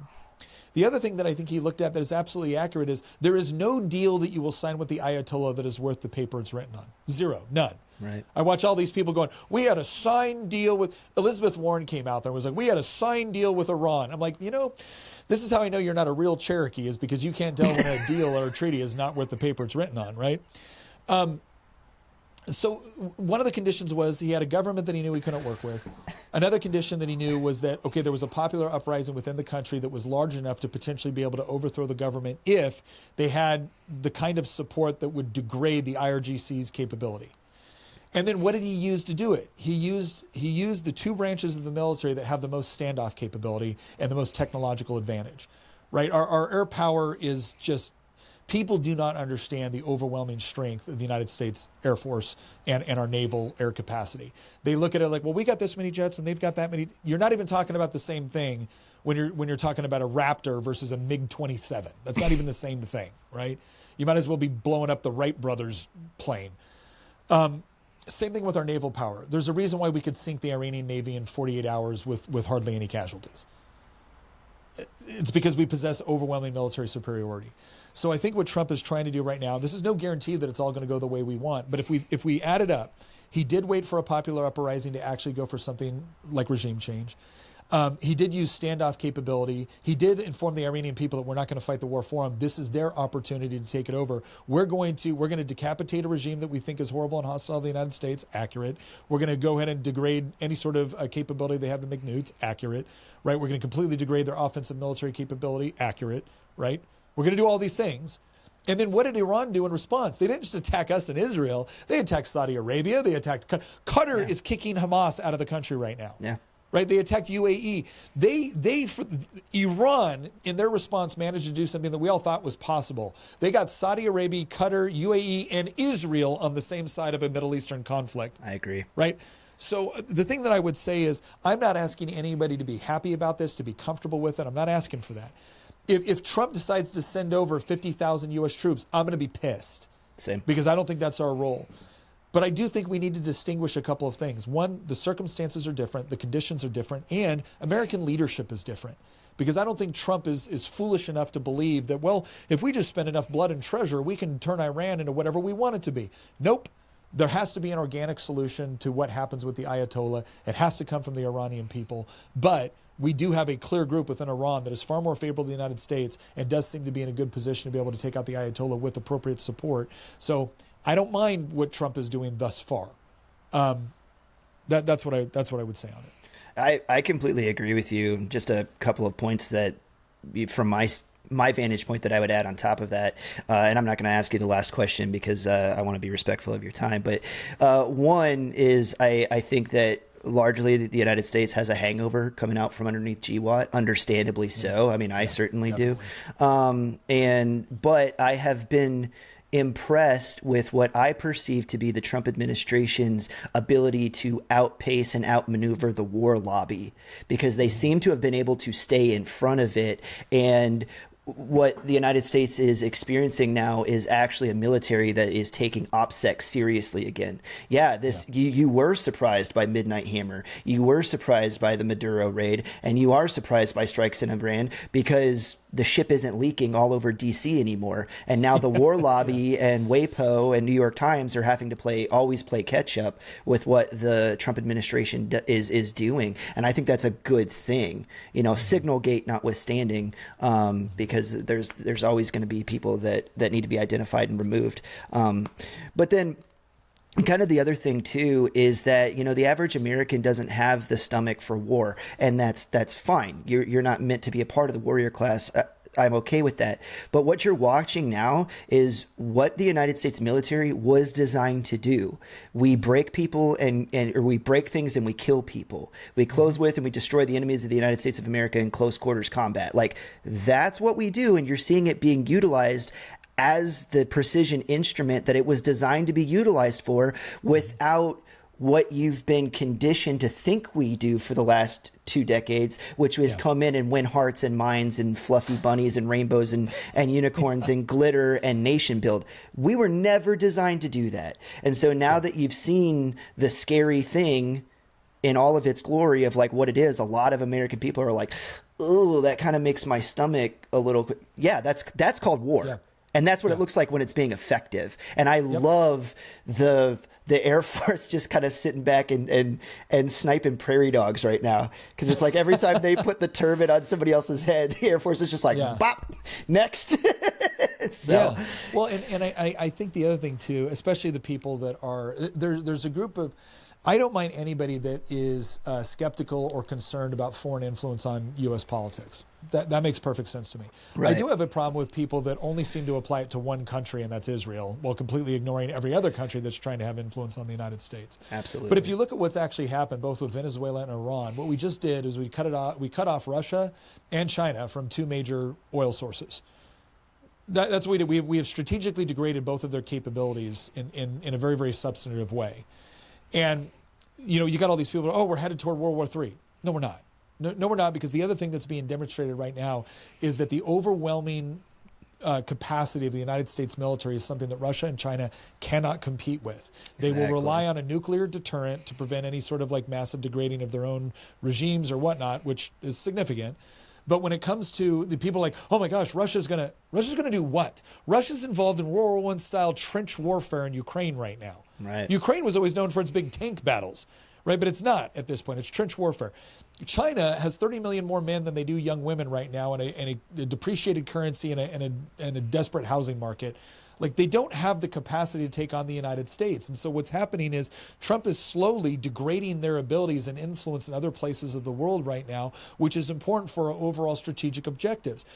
The other thing that I think he looked at that is absolutely accurate is there is no deal that you will sign with the Ayatollah that is worth the paper it's written on. Zero, none. Right. I watch all these people going, we had a signed deal with, Elizabeth Warren came out there and was like, we had a signed deal with Iran. I'm like, this is how I know you're not a real Cherokee, is because you can't tell when a deal or a treaty is not worth the paper it's written on, right? So one of the conditions was he had a government that he knew he couldn't work with. Another condition that he knew was that, okay, there was a popular uprising within the country that was large enough to potentially be able to overthrow the government if they had the kind of support that would degrade the IRGC's capability. And then what did he use to do it? He used the two branches of the military that have the most standoff capability and the most technological advantage, right? Our air power is just, people do not understand the overwhelming strength of the United States Air Force and our naval air capacity. They look at it like, well, we got this many jets and they've got that many. You're not even talking about the same thing when you're talking about a Raptor versus a MiG-27. That's not even the same thing, right? You might as well be blowing up the Wright brothers plane. Same thing with our naval power. There's a reason why we could sink the Iranian Navy in 48 hours with hardly any casualties. It's because we possess overwhelming military superiority. So I think what Trump is trying to do right now, this is no guarantee that it's all going to go the way we want, but if we add it up, he did wait for a popular uprising to actually go for something like regime change. He did use standoff capability. He did inform the Iranian people that we're not going to fight the war for them. This is their opportunity to take it over. We're going to decapitate a regime that we think is horrible and hostile to the United States. Accurate. We're going to go ahead and degrade any sort of capability they have to make nukes. Accurate. Right. We're going to completely degrade their offensive military capability. Accurate. Right. We're going to do all these things. And then what did Iran do in response? They didn't just attack us in Israel. They attacked Saudi Arabia. They attacked Qatar. Is kicking Hamas out of the country right now. Yeah. Right? They attacked UAE. Iran, in their response, managed to do something that we all thought was possible. They got Saudi Arabia, Qatar, UAE, and Israel on the same side of a Middle Eastern conflict. I agree. Right? So the thing that I would say is, I'm not asking anybody to be happy about this, to be comfortable with it. I'm not asking for that. If Trump decides to send over 50,000 U.S. troops, I'm going to be pissed. Same. Because I don't think that's our role. But I do think we need to distinguish a couple of things. One, the circumstances are different, the conditions are different, and American leadership is different. Because I don't think Trump is foolish enough to believe that, well, if we just spend enough blood and treasure, we can turn Iran into whatever we want it to be. Nope. There has to be an organic solution to what happens with the Ayatollah. It has to come from the Iranian people. But we do have a clear group within Iran that is far more favorable to the United States and does seem to be in a good position to be able to take out the Ayatollah with appropriate support. So I don't mind what Trump is doing thus far. That's what I would say on it. I completely agree with you. Just a couple of points that, from my vantage point, that I would add on top of that, and I'm not going to ask you the last question because I want to be respectful of your time. But one is I think that largely the United States has a hangover coming out from underneath GWAT, understandably so. I mean, I certainly definitely do. But I have been impressed with what I perceive to be the Trump administration's ability to outpace and outmaneuver the war lobby, because they seem to have been able to stay in front of it. And what the United States is experiencing now is actually a military that is taking OPSEC seriously again. You were surprised by Midnight Hammer. You were surprised by the Maduro raid, and you are surprised by strikes in Iran because the ship isn't leaking all over DC anymore. And now the war lobby and WAPO and New York Times are having to always play catch up with what the Trump administration is doing. And I think that's a good thing, Signalgate notwithstanding, because there's always going to be people that need to be identified and removed. But then kind of the other thing too is that the average American doesn't have the stomach for war, and that's fine. You're not meant to be a part of the warrior class. I'm okay with that. But what you're watching now is what the United States military was designed to do. We break people or we break things and we kill people. We close with and we destroy the enemies of the United States of America in close quarters combat. Like, that's what we do, and you're seeing it being utilized as the precision instrument that it was designed to be utilized for, without what you've been conditioned to think we do for the last 2 decades, which was come in and win hearts and minds and fluffy bunnies and rainbows and unicorns and glitter and nation build. We were never designed to do that. And so now that you've seen the scary thing in all of its glory of like what it is, a lot of American people are like, oh, that kind of makes my stomach a little. Yeah, that's called war. Yeah. And that's what it looks like when it's being effective. And I love the Air Force just kind of sitting back and sniping prairie dogs right now. Because it's like every time they put the turban on somebody else's head, the Air Force is just like, bop, next. So. Yeah. Well, and I think the other thing too, especially the people that are, there's a group of, I don't mind anybody that is skeptical or concerned about foreign influence on U.S. politics. That makes perfect sense to me. Right. I do have a problem with people that only seem to apply it to one country, and that's Israel, while completely ignoring every other country that's trying to have influence on the United States. Absolutely. But if you look at what's actually happened, both with Venezuela and Iran, what we just did is we cut off Russia and China from 2 major oil sources. That's what we did. We have strategically degraded both of their capabilities in a very, very substantive way. And, you got all these people, we're headed toward World War III. No, we're not. No, we're not, because the other thing that's being demonstrated right now is that the overwhelming capacity of the United States military is something that Russia and China cannot compete with. They will rely on a nuclear deterrent to prevent any sort of like massive degrading of their own regimes or whatnot, which is significant. But when it comes to the people like, oh my gosh, Russia's gonna do what? Russia's involved in World War I style trench warfare in Ukraine right now. Right. Ukraine was always known for its big tank battles, right? But it's not at this point. It's trench warfare. China has 30 million more men than they do young women right now, and a depreciated currency and a desperate housing market. Like, they don't have the capacity to take on the United States. And so what's happening is Trump is slowly degrading their abilities and influence in other places of the world right now, which is important for our overall strategic objectives.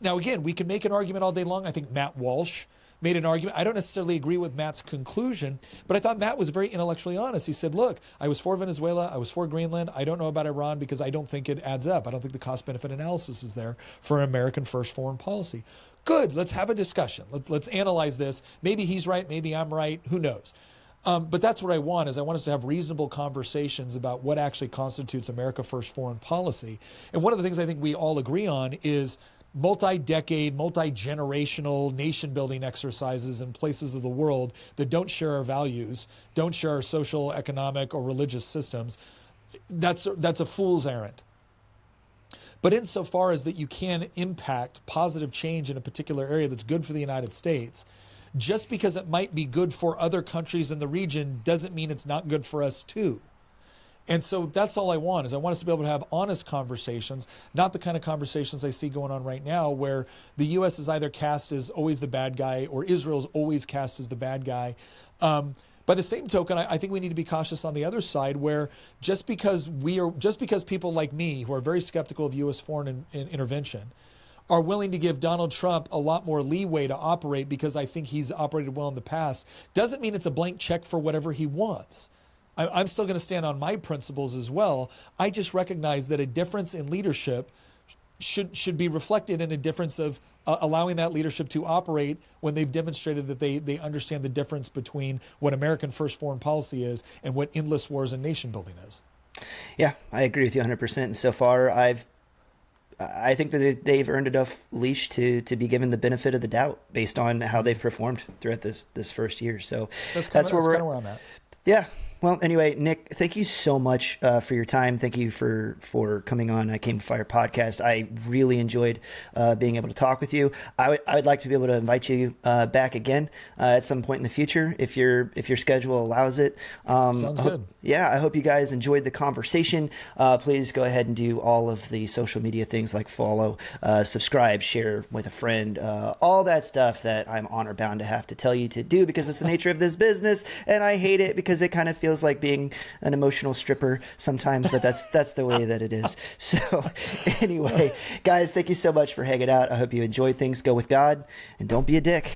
Now, again, we can make an argument all day long. I think Matt Walsh made an argument. I don't necessarily agree with Matt's conclusion, but I thought Matt was very intellectually honest. He said, look, I was for Venezuela. I was for Greenland. I don't know about Iran because I don't think it adds up. I don't think the cost-benefit analysis is there for an American first foreign policy. Good. Let's have a discussion. Let's analyze this. Maybe he's right. Maybe I'm right. Who knows? But that's what I want us to have reasonable conversations about what actually constitutes America first foreign policy. And one of the things I think we all agree on is multi-decade, multi-generational nation-building exercises in places of the world that don't share our values, don't share our social, economic, or religious systems. That's a fool's errand. But insofar as that you can impact positive change in a particular area that's good for the United States, just because it might be good for other countries in the region doesn't mean it's not good for us too. And so that's all I want, is I want us to be able to have honest conversations, not the kind of conversations I see going on right now where the U.S. is either cast as always the bad guy or Israel is always cast as the bad guy. By the same token, I think we need to be cautious on the other side, where just because people like me, who are very skeptical of U.S. foreign intervention, are willing to give Donald Trump a lot more leeway to operate because I think he's operated well in the past, doesn't mean it's a blank check for whatever he wants. I'm still going to stand on my principles as well. I just recognize that a difference in leadership should be reflected in a difference of allowing that leadership to operate when they've demonstrated that they understand the difference between what American first foreign policy is and what endless wars and nation building is. Yeah, I agree with you 100%. And so far, I think that they've earned enough leash to be given the benefit of the doubt based on how they've performed throughout this first year. So that's where I'm at. Yeah. Well, anyway, Nick, thank you so much for your time. Thank you for coming on I Came to Fire podcast. I really enjoyed being able to talk with you. I would like to be able to invite you back again at some point in the future if your schedule allows it. Sounds good. Yeah, I hope you guys enjoyed the conversation. Please go ahead and do all of the social media things like follow, subscribe, share with a friend, all that stuff that I'm honor bound to have to tell you to do because it's the nature of this business, and I hate it because it kind of feels like being an emotional stripper sometimes, but that's the way that it is. So anyway, guys, thank you so much for hanging out. I hope you enjoy things. Go with God and don't be a dick.